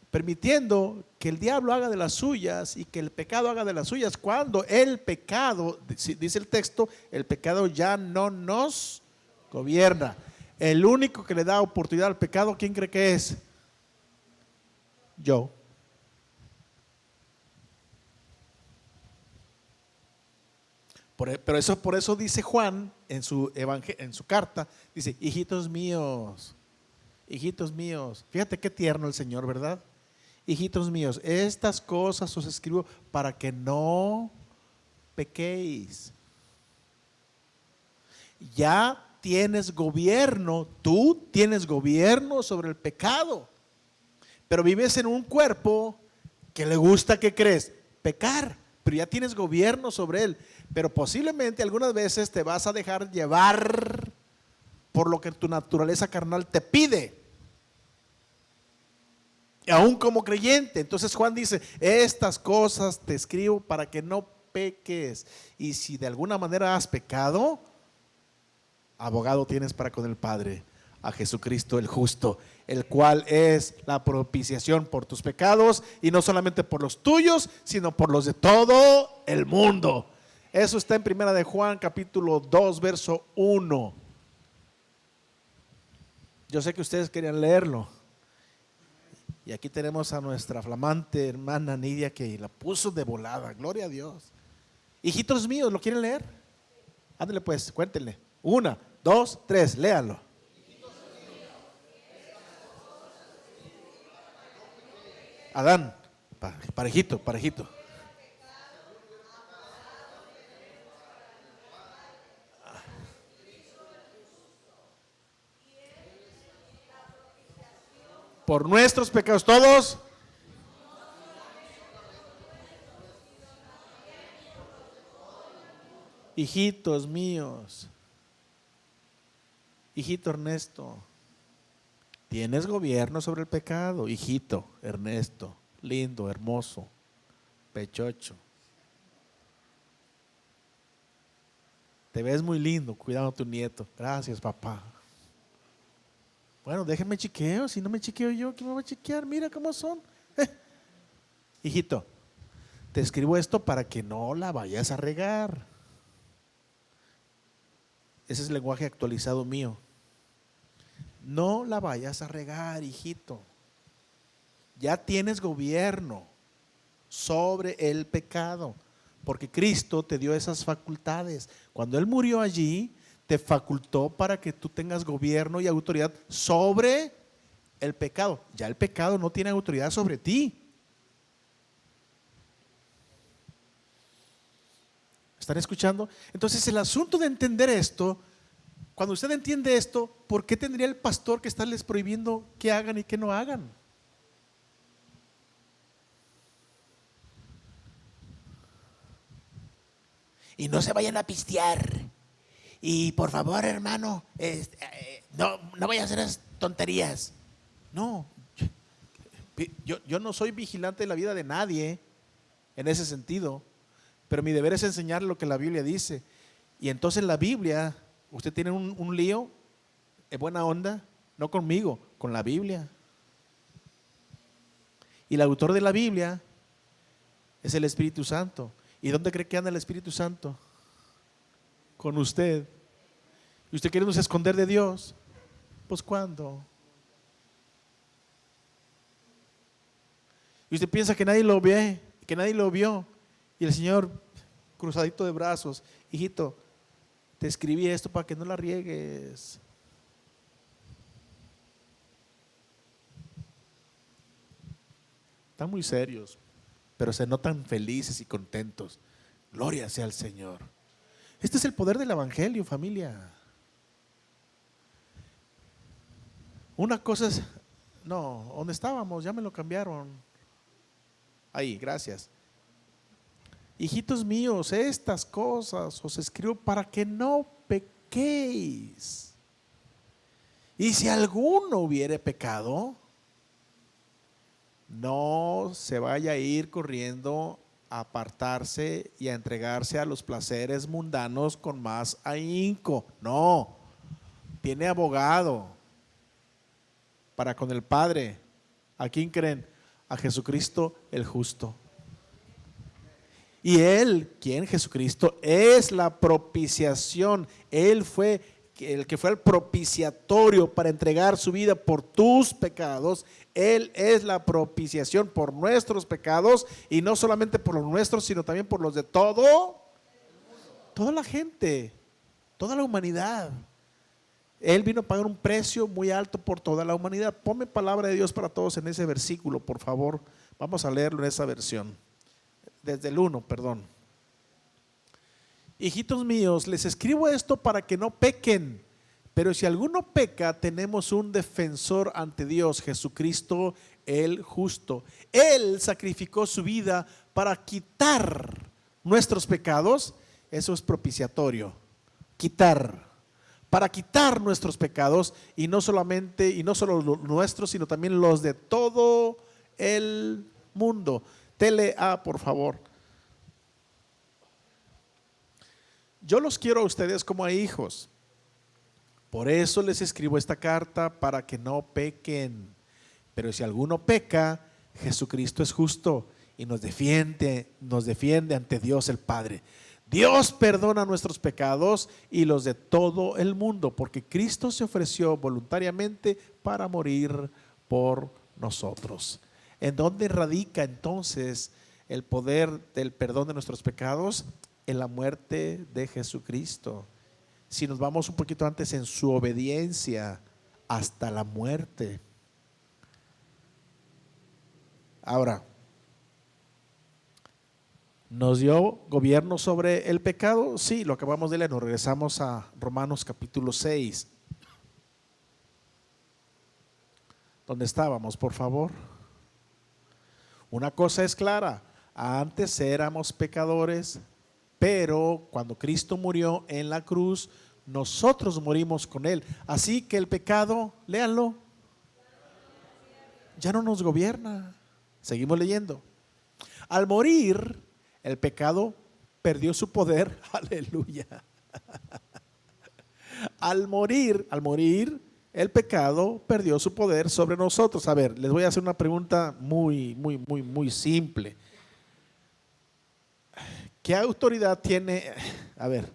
permitiendo que el diablo haga de las suyas y que el pecado haga de las suyas, cuando el pecado, dice el texto, el pecado ya no nos gobierna. El único que le da oportunidad al pecado, ¿quién cree que es? Yo. Por eso dice Juan en su carta, dice, hijitos míos, fíjate qué tierno el Señor, ¿verdad? Hijitos míos, estas cosas os escribo para que no pequéis. Ya tienes gobierno, tú tienes gobierno sobre el pecado, pero vives en un cuerpo que le gusta, ¿qué crees? Pecar, pero ya tienes gobierno sobre él. Pero posiblemente algunas veces te vas a dejar llevar por lo que tu naturaleza carnal te pide, aún como creyente. Entonces Juan dice, estas cosas te escribo para que no peques. Y si de alguna manera has pecado, abogado tienes para con el Padre, a Jesucristo el justo, el cual es la propiciación por tus pecados, y no solamente por los tuyos, sino por los de todo el mundo. Eso está en Primera de Juan, capítulo 2, verso 1. Yo sé que ustedes querían leerlo. Y aquí tenemos a nuestra flamante hermana Nidia, que la puso de volada. Gloria a Dios. Hijitos míos, ¿lo quieren leer? Ándale pues, cuéntenle. 1, 2, 3, léanlo. Adán, parejito. Por nuestros pecados todos. Hijitos míos, hijito Ernesto, tienes gobierno sobre el pecado. Hijito Ernesto, lindo, hermoso, pechocho, te ves muy lindo cuidando a tu nieto. Gracias, papá. Bueno, déjenme chequeo. Si no me chequeo yo, ¿quién me va a chequear? Mira cómo son. Hijito, te escribo esto para que no la vayas a regar. Ese es el lenguaje actualizado mío. No la vayas a regar, hijito. Ya tienes gobierno sobre el pecado, porque Cristo te dio esas facultades. Cuando Él murió allí, te facultó para que tú tengas gobierno y autoridad sobre el pecado. Ya el pecado no tiene autoridad sobre ti. ¿Están escuchando? Entonces el asunto de entender esto, cuando usted entiende esto, ¿por qué tendría el pastor que estarles prohibiendo que hagan y que no hagan? Y no se vayan a pistear. Y por favor, hermano, no vaya a hacer esas tonterías. No, yo no soy vigilante de la vida de nadie en ese sentido, pero mi deber es enseñarle lo que la Biblia dice. Y entonces la Biblia, usted tiene un lío, es buena onda, no conmigo, con la Biblia. Y el autor de la Biblia es el Espíritu Santo. ¿Y dónde cree que anda el Espíritu Santo? Con usted. ¿Y usted quiere esconder de Dios? Pues ¿cuándo? Y usted piensa que nadie lo ve, que nadie lo vio. Y el Señor, cruzadito de brazos, hijito, te escribí esto para que no la riegues. Están muy serios, pero se notan felices y contentos. Gloria sea al Señor. Este es el poder del Evangelio, familia. Una cosa es, no, ¿dónde estábamos? Ya me lo cambiaron. Ahí, gracias. Hijitos míos, estas cosas os escribo para que no pequéis. Y si alguno hubiere pecado, no se vaya a ir corriendo a apartarse y a entregarse a los placeres mundanos con más ahínco. No, tiene abogado para con el Padre. ¿A quién creen? A Jesucristo el justo. Y Él, ¿quién? Jesucristo, es la propiciación. Él fue el que fue el propiciatorio para entregar su vida por tus pecados. Él es la propiciación por nuestros pecados, y no solamente por los nuestros, sino también por los de toda la gente, toda la humanidad. Él vino a pagar un precio muy alto por toda la humanidad. Ponme palabra de Dios para todos en ese versículo, por favor. Vamos a leerlo en esa versión. Desde el 1, perdón. Hijitos míos, les escribo esto para que no pequen. Pero si alguno peca, tenemos un defensor ante Dios, Jesucristo el justo. Él sacrificó su vida para quitar nuestros pecados. Eso es propiciatorio. Quitar. Para quitar nuestros pecados, y no solo los nuestros, sino también los de todo el mundo. Tele A, por favor. Yo los quiero a ustedes como a hijos. Por eso les escribo esta carta, para que no pequen. Pero si alguno peca, Jesucristo es justo y nos defiende ante Dios el Padre. Dios perdona nuestros pecados y los de todo el mundo, porque Cristo se ofreció voluntariamente para morir por nosotros. ¿En dónde radica entonces el poder del perdón de nuestros pecados? En la muerte de Jesucristo. Si nos vamos un poquito antes, en su obediencia hasta la muerte. Ahora, ¿nos dio gobierno sobre el pecado? Sí, lo acabamos de leer. Nos regresamos a Romanos capítulo 6. ¿Dónde estábamos, por favor? Una cosa es clara: antes éramos pecadores, pero cuando Cristo murió en la cruz, nosotros morimos con Él. Así que el pecado, léanlo, ya no nos gobierna. Seguimos leyendo. Al morir, el pecado perdió su poder. Aleluya. Al morir, el pecado perdió su poder sobre nosotros. A ver, les voy a hacer una pregunta muy simple. ¿Qué autoridad tiene? A ver,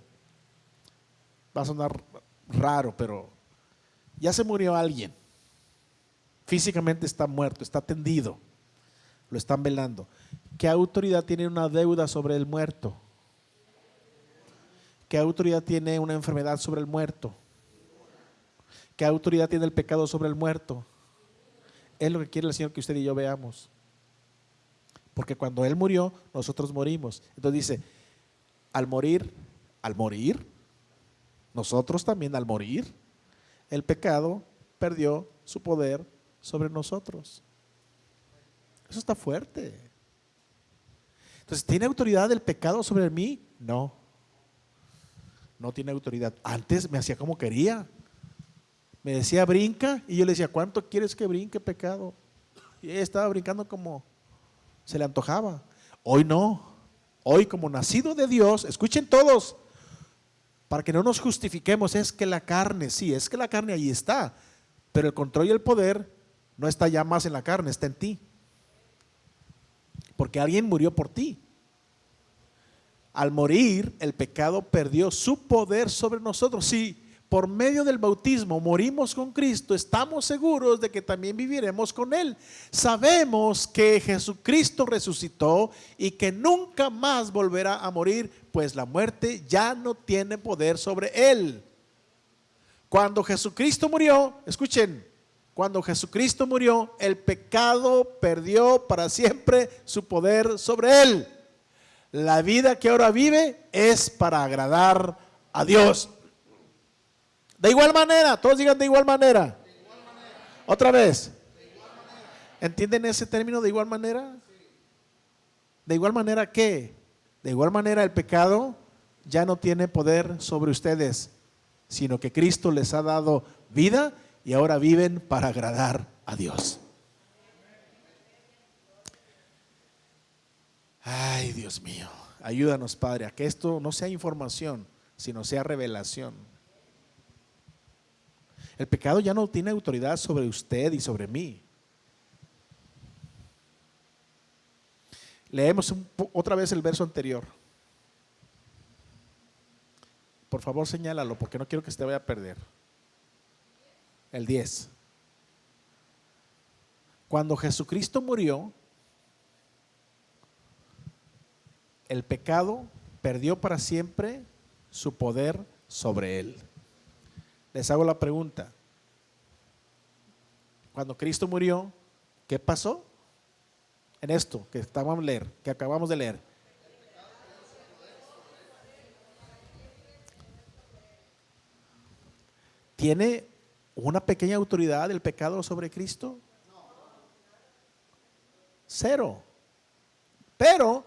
va a sonar raro, pero ya se murió alguien. Físicamente está muerto, está tendido, lo están velando. ¿Qué autoridad tiene una deuda sobre el muerto? ¿Qué autoridad tiene una enfermedad sobre el muerto? ¿Qué autoridad tiene el pecado sobre el muerto? Es lo que quiere el Señor que usted y yo veamos. Porque cuando Él murió, nosotros morimos. Entonces dice, al morir, nosotros también al morir, el pecado perdió su poder sobre nosotros. Eso está fuerte. Entonces, ¿tiene autoridad el pecado sobre mí? No. No tiene autoridad. Antes me hacía como quería. Me decía brinca, y yo le decía, ¿cuánto quieres que brinque, pecado? Y ella estaba brincando como se le antojaba. Hoy no. Hoy, como nacido de Dios, escuchen todos, para que no nos justifiquemos, es que la carne, sí, es que la carne ahí está, pero el control y el poder no está ya más en la carne, está en ti. Porque alguien murió por ti. Al morir, el pecado perdió su poder sobre nosotros. Sí, por medio del bautismo morimos con Cristo, estamos seguros de que también viviremos con Él. Sabemos que Jesucristo resucitó y que nunca más volverá a morir, pues la muerte ya no tiene poder sobre Él. Cuando Jesucristo murió, escuchen, cuando Jesucristo murió, el pecado perdió para siempre su poder sobre Él. La vida que ahora vive es para agradar a Dios. De igual manera, todos digan de igual manera. Otra vez. ¿Entienden ese término de igual manera? ¿De igual manera qué? De igual manera el pecado ya no tiene poder sobre ustedes, sino que Cristo les ha dado vida y ahora viven para agradar a Dios. Ay, Dios mío, ayúdanos, Padre, a que esto no sea información, sino sea revelación. El pecado ya no tiene autoridad sobre usted y sobre mí. Leemos otra vez el verso anterior. Por favor, señálalo porque no quiero que se te vaya a perder. El 10. Cuando Jesucristo murió, el pecado perdió para siempre su poder sobre él. Les hago la pregunta. Cuando Cristo murió, ¿qué pasó? En esto que acabamos de leer. ¿Tiene una pequeña autoridad el pecado sobre Cristo? Cero. Pero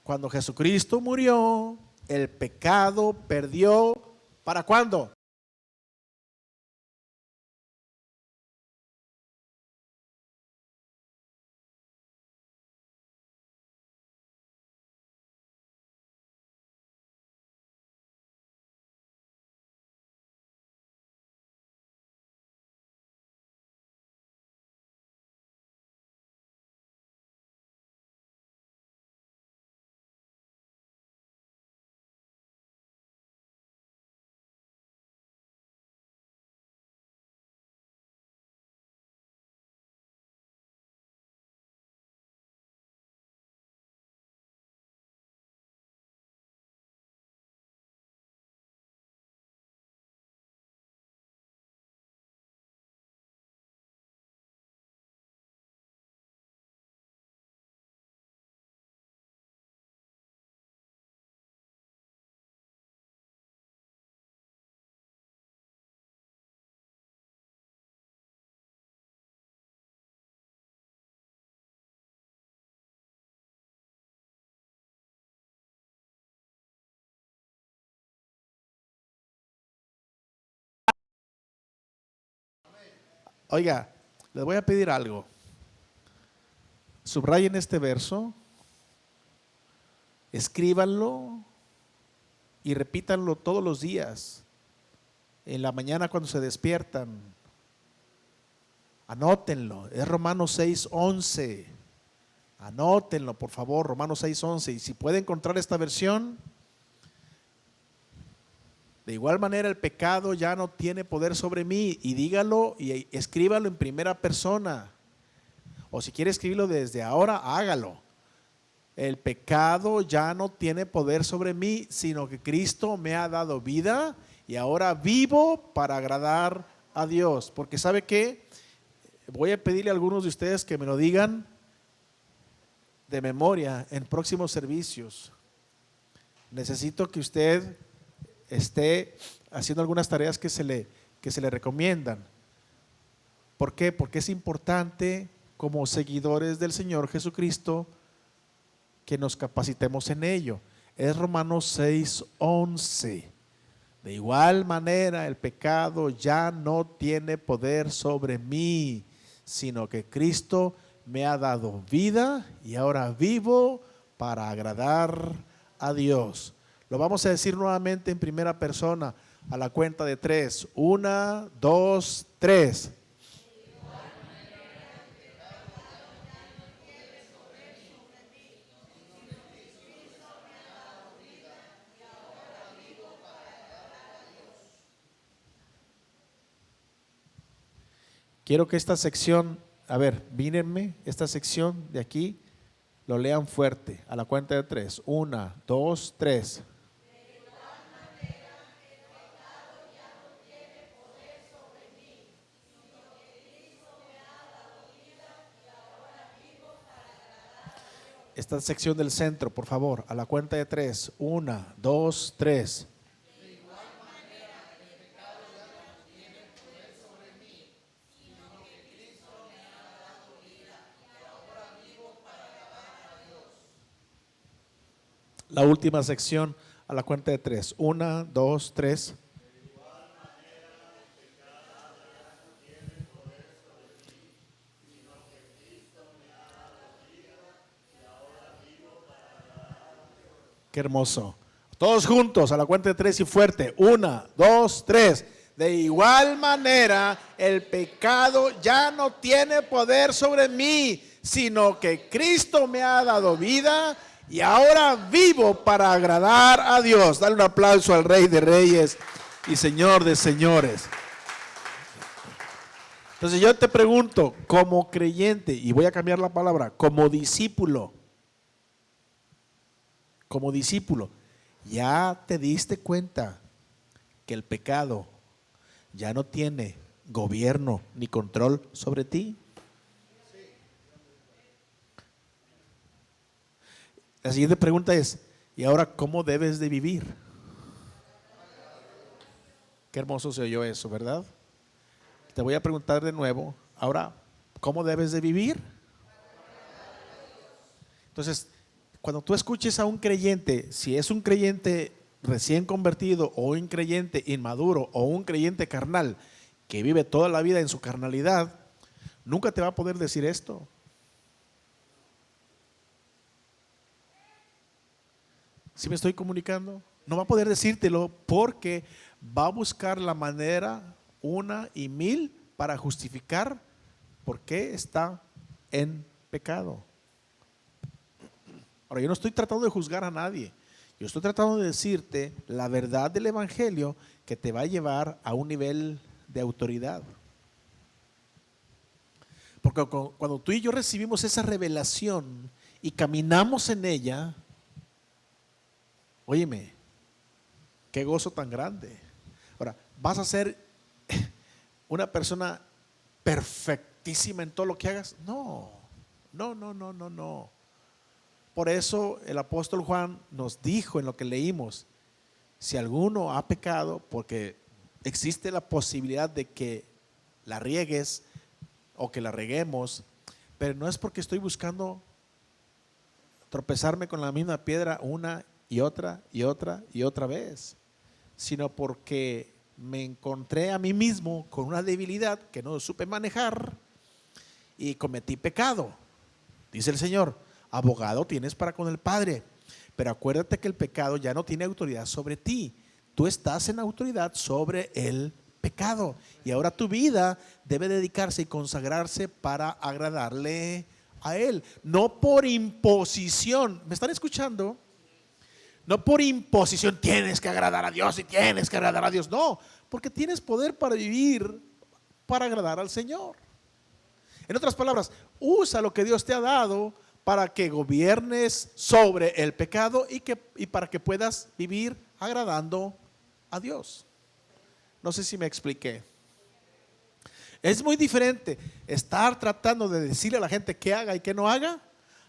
cuando Jesucristo murió, el pecado perdió. ¿Para cuándo? Oiga, les voy a pedir algo. Subrayen este verso, escríbanlo y repítanlo todos los días. En la mañana cuando se despiertan, anótenlo. Es Romanos 6:11. Anótenlo, por favor, Romanos 6:11. Y si puede encontrar esta versión, de igual manera el pecado ya no tiene poder sobre mí. Y dígalo y escríbalo en primera persona. O si quiere escribirlo desde ahora, hágalo. El pecado ya no tiene poder sobre mí, sino que Cristo me ha dado vida y ahora vivo para agradar a Dios. Porque ¿sabe qué? Voy a pedirle a algunos de ustedes que me lo digan de memoria en próximos servicios. Necesito que usted esté haciendo algunas tareas que se le recomiendan. ¿Por qué? Porque es importante como seguidores del Señor Jesucristo que nos capacitemos en ello. Es Romanos 6:11. De igual manera el pecado ya no tiene poder sobre mí, sino que Cristo me ha dado vida y ahora vivo para agradar a Dios. Lo vamos a decir nuevamente en primera persona a la cuenta de 3. 1, 2, 3. Quiero que esta sección, a ver, mírenme, esta sección de aquí, lo lean fuerte, a la cuenta de 3. 1, 2, 3. Esta sección del centro, por favor, a la cuenta de 3. 1, 2, 3. La última sección a la cuenta de 3. 1, 2, 3. Qué hermoso. Todos juntos a la cuenta de 3 y fuerte. 1, 2, 3. De igual manera, el pecado ya no tiene poder sobre mí, sino que Cristo me ha dado vida y ahora vivo para agradar a Dios. Dale un aplauso al Rey de Reyes y Señor de Señores. Entonces yo te pregunto, como creyente, y voy a cambiar la palabra, como discípulo, ¿ya te diste cuenta que el pecado ya no tiene gobierno ni control sobre ti? La siguiente pregunta es, ¿y ahora cómo debes de vivir? Qué hermoso se oyó eso, ¿verdad? Te voy a preguntar de nuevo, ahora, ¿cómo debes de vivir? Entonces, cuando tú escuches a un creyente, si es un creyente recién convertido o un creyente inmaduro o un creyente carnal que vive toda la vida en su carnalidad, nunca te va a poder decir esto. ¿Sí me estoy comunicando? No va a poder decírtelo porque va a buscar la manera una y mil para justificar por qué está en pecado. Ahora, yo no estoy tratando de juzgar a nadie. Yo estoy tratando de decirte la verdad del evangelio que te va a llevar a un nivel de autoridad. Porque cuando tú y yo recibimos esa revelación y caminamos en ella, óyeme, qué gozo tan grande. Ahora, ¿vas a ser una persona perfectísima en todo lo que hagas? No. Por eso el apóstol Juan nos dijo en lo que leímos, si alguno ha pecado, porque existe la posibilidad de que la riegues o que la reguemos, pero no es porque estoy buscando tropezarme con la misma piedra una y otra vez, sino porque me encontré a mí mismo con una debilidad que no supe manejar y cometí pecado. Dice el Señor, abogado tienes para con el Padre, pero acuérdate que el pecado ya no tiene autoridad sobre ti. Tú estás en autoridad sobre el pecado y ahora tu vida debe dedicarse y consagrarse para agradarle a Él, no por imposición. ¿Me están escuchando? No por imposición tienes que agradar a Dios y tienes que agradar a Dios. No, porque tienes poder para vivir, para agradar al Señor. En otras palabras, usa lo que Dios te ha dado para que gobiernes sobre el pecado y para que puedas vivir agradando a Dios. No sé si me expliqué. Es muy diferente estar tratando de decirle a la gente qué haga y qué no haga,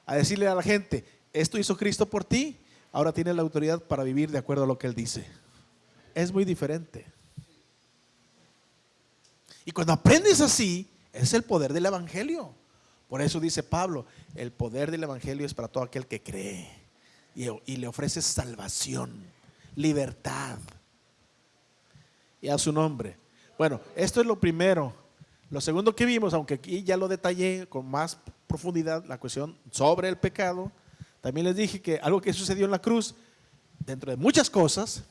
a decirle a la gente, esto hizo Cristo por ti, ahora tienes la autoridad para vivir de acuerdo a lo que Él dice. Es muy diferente. Y cuando aprendes así, es el poder del evangelio. Por eso dice Pablo, el poder del evangelio es para todo aquel que cree y le ofrece salvación, libertad y a su nombre. Bueno, esto es lo primero. Lo segundo que vimos, aunque aquí ya lo detallé con más profundidad, la cuestión sobre el pecado, también les dije que algo que sucedió en la cruz, dentro de muchas cosas,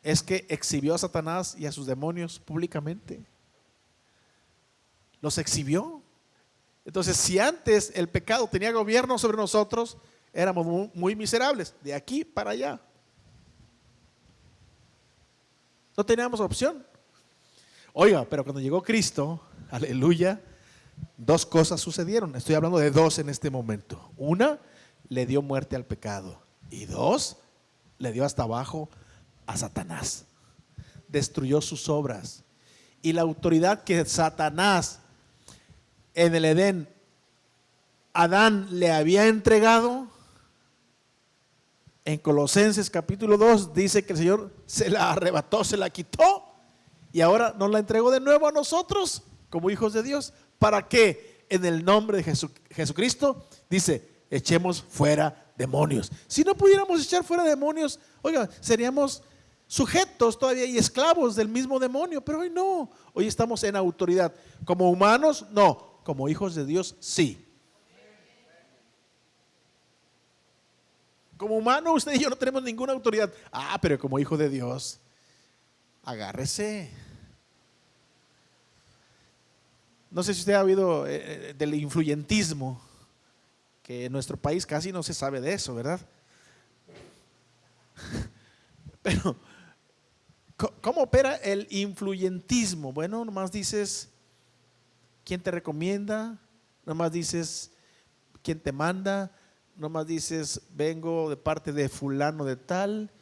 es que exhibió a Satanás y a sus demonios públicamente. Los exhibió. Entonces, si antes el pecado tenía gobierno sobre nosotros, éramos muy miserables, de aquí para allá. No teníamos opción. Oiga, pero cuando llegó Cristo, Aleluya. Dos cosas sucedieron. Estoy hablando de dos en este momento. Una, le dio muerte al pecado. Y dos, le dio hasta abajo a Satanás. Destruyó sus obras. Y la autoridad que Satanás en el Edén, Adán le había entregado, en Colosenses capítulo 2 dice que el Señor se la arrebató, se la quitó y ahora nos la entregó de nuevo a nosotros como hijos de Dios. ¿Para qué? En el nombre de Jesucristo dice, echemos fuera demonios. Si no pudiéramos echar fuera demonios, oiga, seríamos sujetos todavía y esclavos del mismo demonio, pero hoy no, hoy estamos en autoridad. Como humanos, no, como hijos de Dios, sí. Como humano, usted y yo no tenemos ninguna autoridad. Pero como hijo de Dios, agárrese. No sé si usted ha oído del influyentismo, que en nuestro país casi no se sabe de eso, ¿verdad? Pero, ¿cómo opera el influyentismo? Bueno, nomás dices quién te recomienda, nomás dices quién te manda, nomás dices vengo de parte de fulano de tal,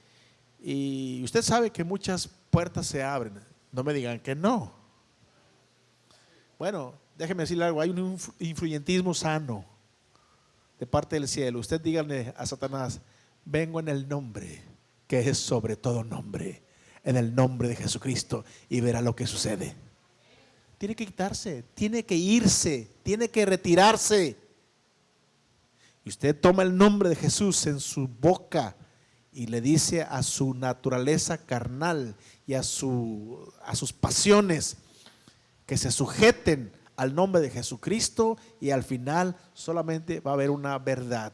y usted sabe que muchas puertas se abren. No me digan que no. Bueno, déjeme decirle algo, hay un influyentismo sano de parte del cielo. Usted dígale a Satanás, vengo en el nombre que es sobre todo nombre, en el nombre de Jesucristo, y verá lo que sucede. Tiene que quitarse, tiene que irse, tiene que retirarse. Y usted toma el nombre de Jesús en su boca y le dice a su naturaleza carnal y a sus pasiones que se sujeten al nombre de Jesucristo, y al final solamente va a haber una verdad.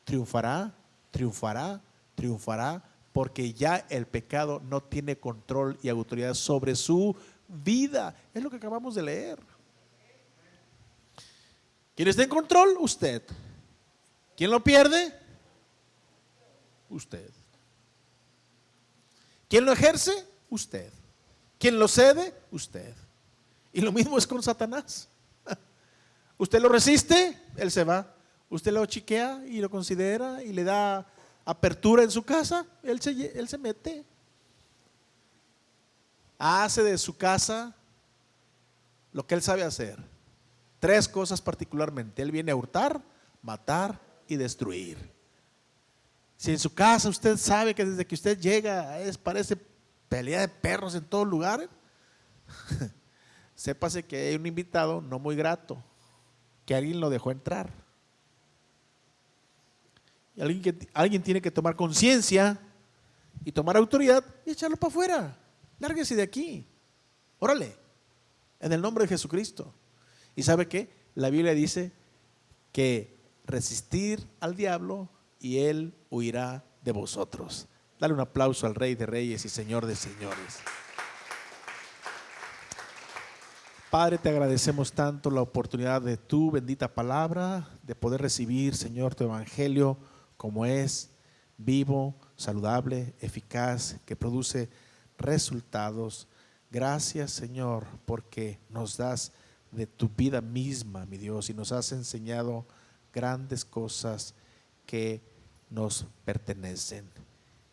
Triunfará, triunfará, triunfará, porque ya el pecado no tiene control y autoridad sobre su vida. Es lo que acabamos de leer. ¿Quién está en control? Usted. ¿Quién lo pierde? Usted. ¿Quién lo ejerce? Usted. ¿Quién lo cede? Usted. Y lo mismo es con Satanás. Usted lo resiste, él se va. Usted lo chiquea y lo considera y le da apertura en su casa, él se mete. Hace de su casa lo que él sabe hacer. Tres cosas particularmente. Él viene a hurtar, matar y destruir. Si en su casa usted sabe que desde que usted llega parece pelea de perros en todo lugar, sépase que hay un invitado no muy grato, que alguien lo dejó entrar. Y alguien tiene que tomar conciencia y tomar autoridad y echarlo para afuera. Lárguese de aquí. Órale, en el nombre de Jesucristo. ¿Y sabe qué? La Biblia dice que resistir al diablo y él huirá de vosotros. Dale un aplauso al Rey de Reyes y Señor de Señores. Padre, te agradecemos tanto la oportunidad de tu bendita palabra, de poder recibir, Señor, tu evangelio como es, vivo, saludable, eficaz, que produce resultados. Gracias, Señor, porque nos das de tu vida misma, mi Dios, y nos has enseñado grandes cosas que nos pertenecen.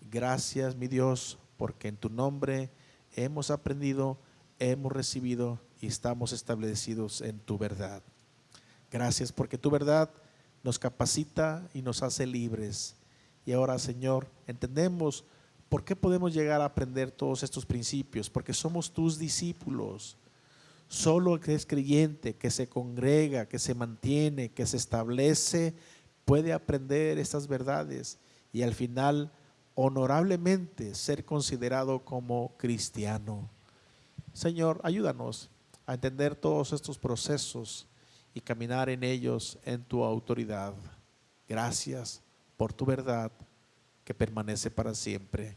Gracias, mi Dios, porque en tu nombre hemos aprendido, hemos recibido y estamos establecidos en tu verdad. Gracias porque tu verdad nos capacita y nos hace libres. Y ahora, Señor, entendemos por qué podemos llegar a aprender todos estos principios, porque somos tus discípulos. Solo el que es creyente, que se congrega, que se mantiene, que se establece, puede aprender estas verdades y al final honorablemente ser considerado como cristiano. Señor, ayúdanos a entender todos estos procesos y caminar en ellos en tu autoridad. Gracias por tu verdad que permanece para siempre.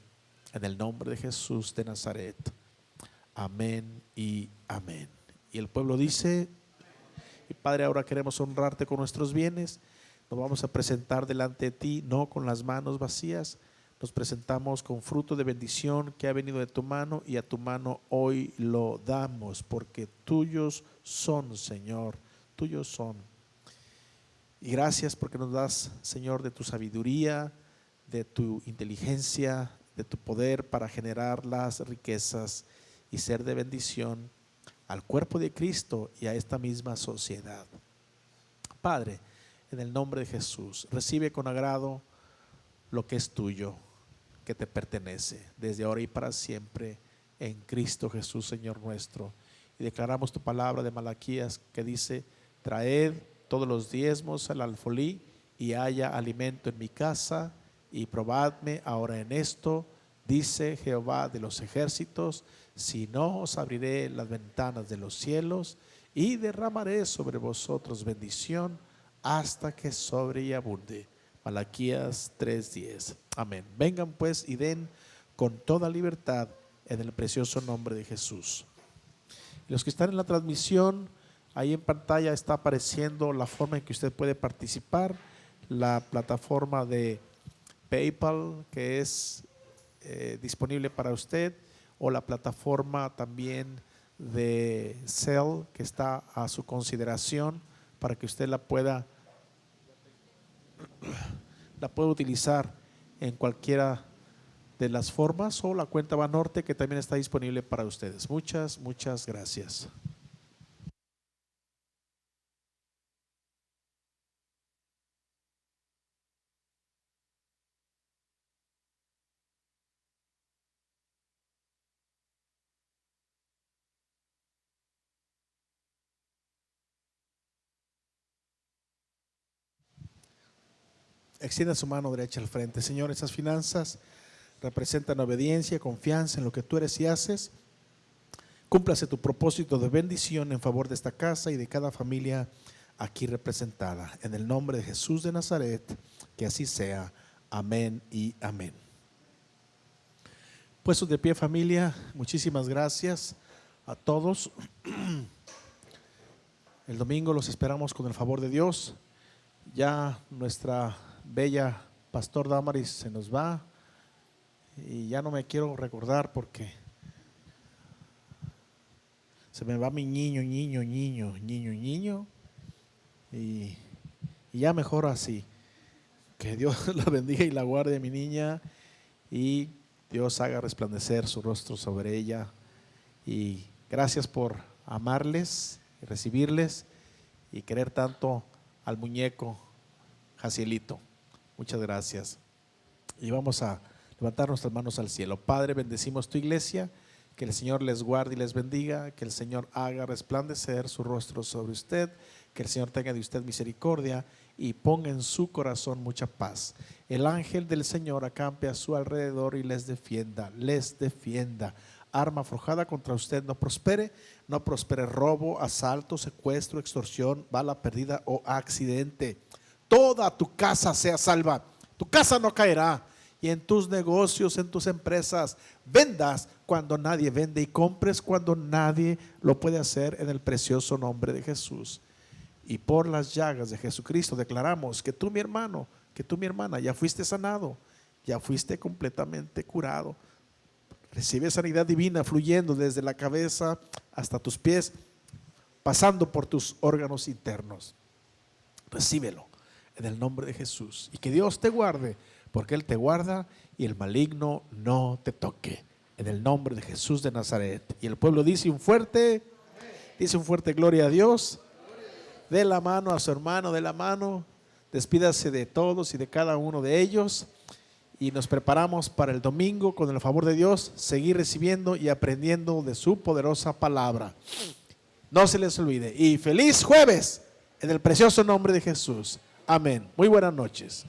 En el nombre de Jesús de Nazaret. Amén y amén. Y el pueblo dice, y Padre, ahora queremos honrarte con nuestros bienes. Nos vamos a presentar delante de ti, no con las manos vacías, nos presentamos con fruto de bendición que ha venido de tu mano, y a tu mano hoy lo damos, porque tuyos son, Señor, tuyos son. Y gracias porque nos das, Señor, de tu sabiduría, de tu inteligencia, de tu poder para generar las riquezas y ser de bendición al cuerpo de Cristo y a esta misma sociedad. Padre, en el nombre de Jesús, recibe con agrado lo que es tuyo, que te pertenece, desde ahora y para siempre, en Cristo Jesús, Señor nuestro. Y declaramos tu palabra de Malaquías que dice: traed todos los diezmos al alfolí y haya alimento en mi casa, y probadme ahora en esto, dice Jehová de los ejércitos, si no os abriré las ventanas de los cielos y derramaré sobre vosotros bendición hasta que sobre y abunde. Malaquías 3:10. Amén. Vengan pues y den con toda libertad en el precioso nombre de Jesús. Los que están en la transmisión, ahí en pantalla está apareciendo la forma en que usted puede participar, la plataforma de PayPal que es disponible para usted, o la plataforma también de Zelle que está a su consideración para que usted la pueda utilizar en cualquiera de las formas, o la cuenta Banorte que también está disponible para ustedes. Muchas gracias. Extienda su mano derecha al frente. Señor, esas finanzas representan obediencia, confianza en lo que tú eres y haces. Cúmplase tu propósito de bendición en favor de esta casa y de cada familia aquí representada. En el nombre de Jesús de Nazaret, que así sea. Amén y amén. Puestos de pie, familia, muchísimas gracias a todos. El domingo los esperamos con el favor de Dios. Ya nuestra bella Pastor Damaris se nos va y ya no me quiero recordar porque se me va mi niño y ya mejor así. Que Dios la bendiga y la guarde, mi niña, y Dios haga resplandecer su rostro sobre ella. Y gracias por amarles y recibirles y querer tanto al muñeco Jacielito. Muchas gracias. Y vamos a levantar nuestras manos al cielo. Padre, bendecimos tu iglesia. Que el Señor les guarde y les bendiga. Que el Señor haga resplandecer su rostro sobre usted. Que el Señor tenga de usted misericordia y ponga en su corazón mucha paz. El ángel del Señor acampe a su alrededor y les defienda. Arma forjada contra usted no prospere robo, asalto, secuestro, extorsión, bala perdida o accidente. Toda tu casa sea salva, tu casa no caerá, y en tus negocios, en tus empresas, vendas cuando nadie vende y compres cuando nadie lo puede hacer, en el precioso nombre de Jesús. Y por las llagas de Jesucristo declaramos que tú, mi hermano, que tú, mi hermana, ya fuiste sanado, ya fuiste completamente curado. Recibe sanidad divina fluyendo desde la cabeza hasta tus pies, pasando por tus órganos internos. Recíbelo en el nombre de Jesús, y que Dios te guarde, porque Él te guarda y el maligno no te toque, en el nombre de Jesús de Nazaret. Y el pueblo dice un fuerte gloria a Dios. De la mano a su hermano, de la mano, despídase de todos y de cada uno de ellos, y nos preparamos para el domingo con el favor de Dios, seguir recibiendo y aprendiendo de su poderosa palabra. No se les olvide, y feliz jueves en el precioso nombre de Jesús. Amén. Muy buenas noches.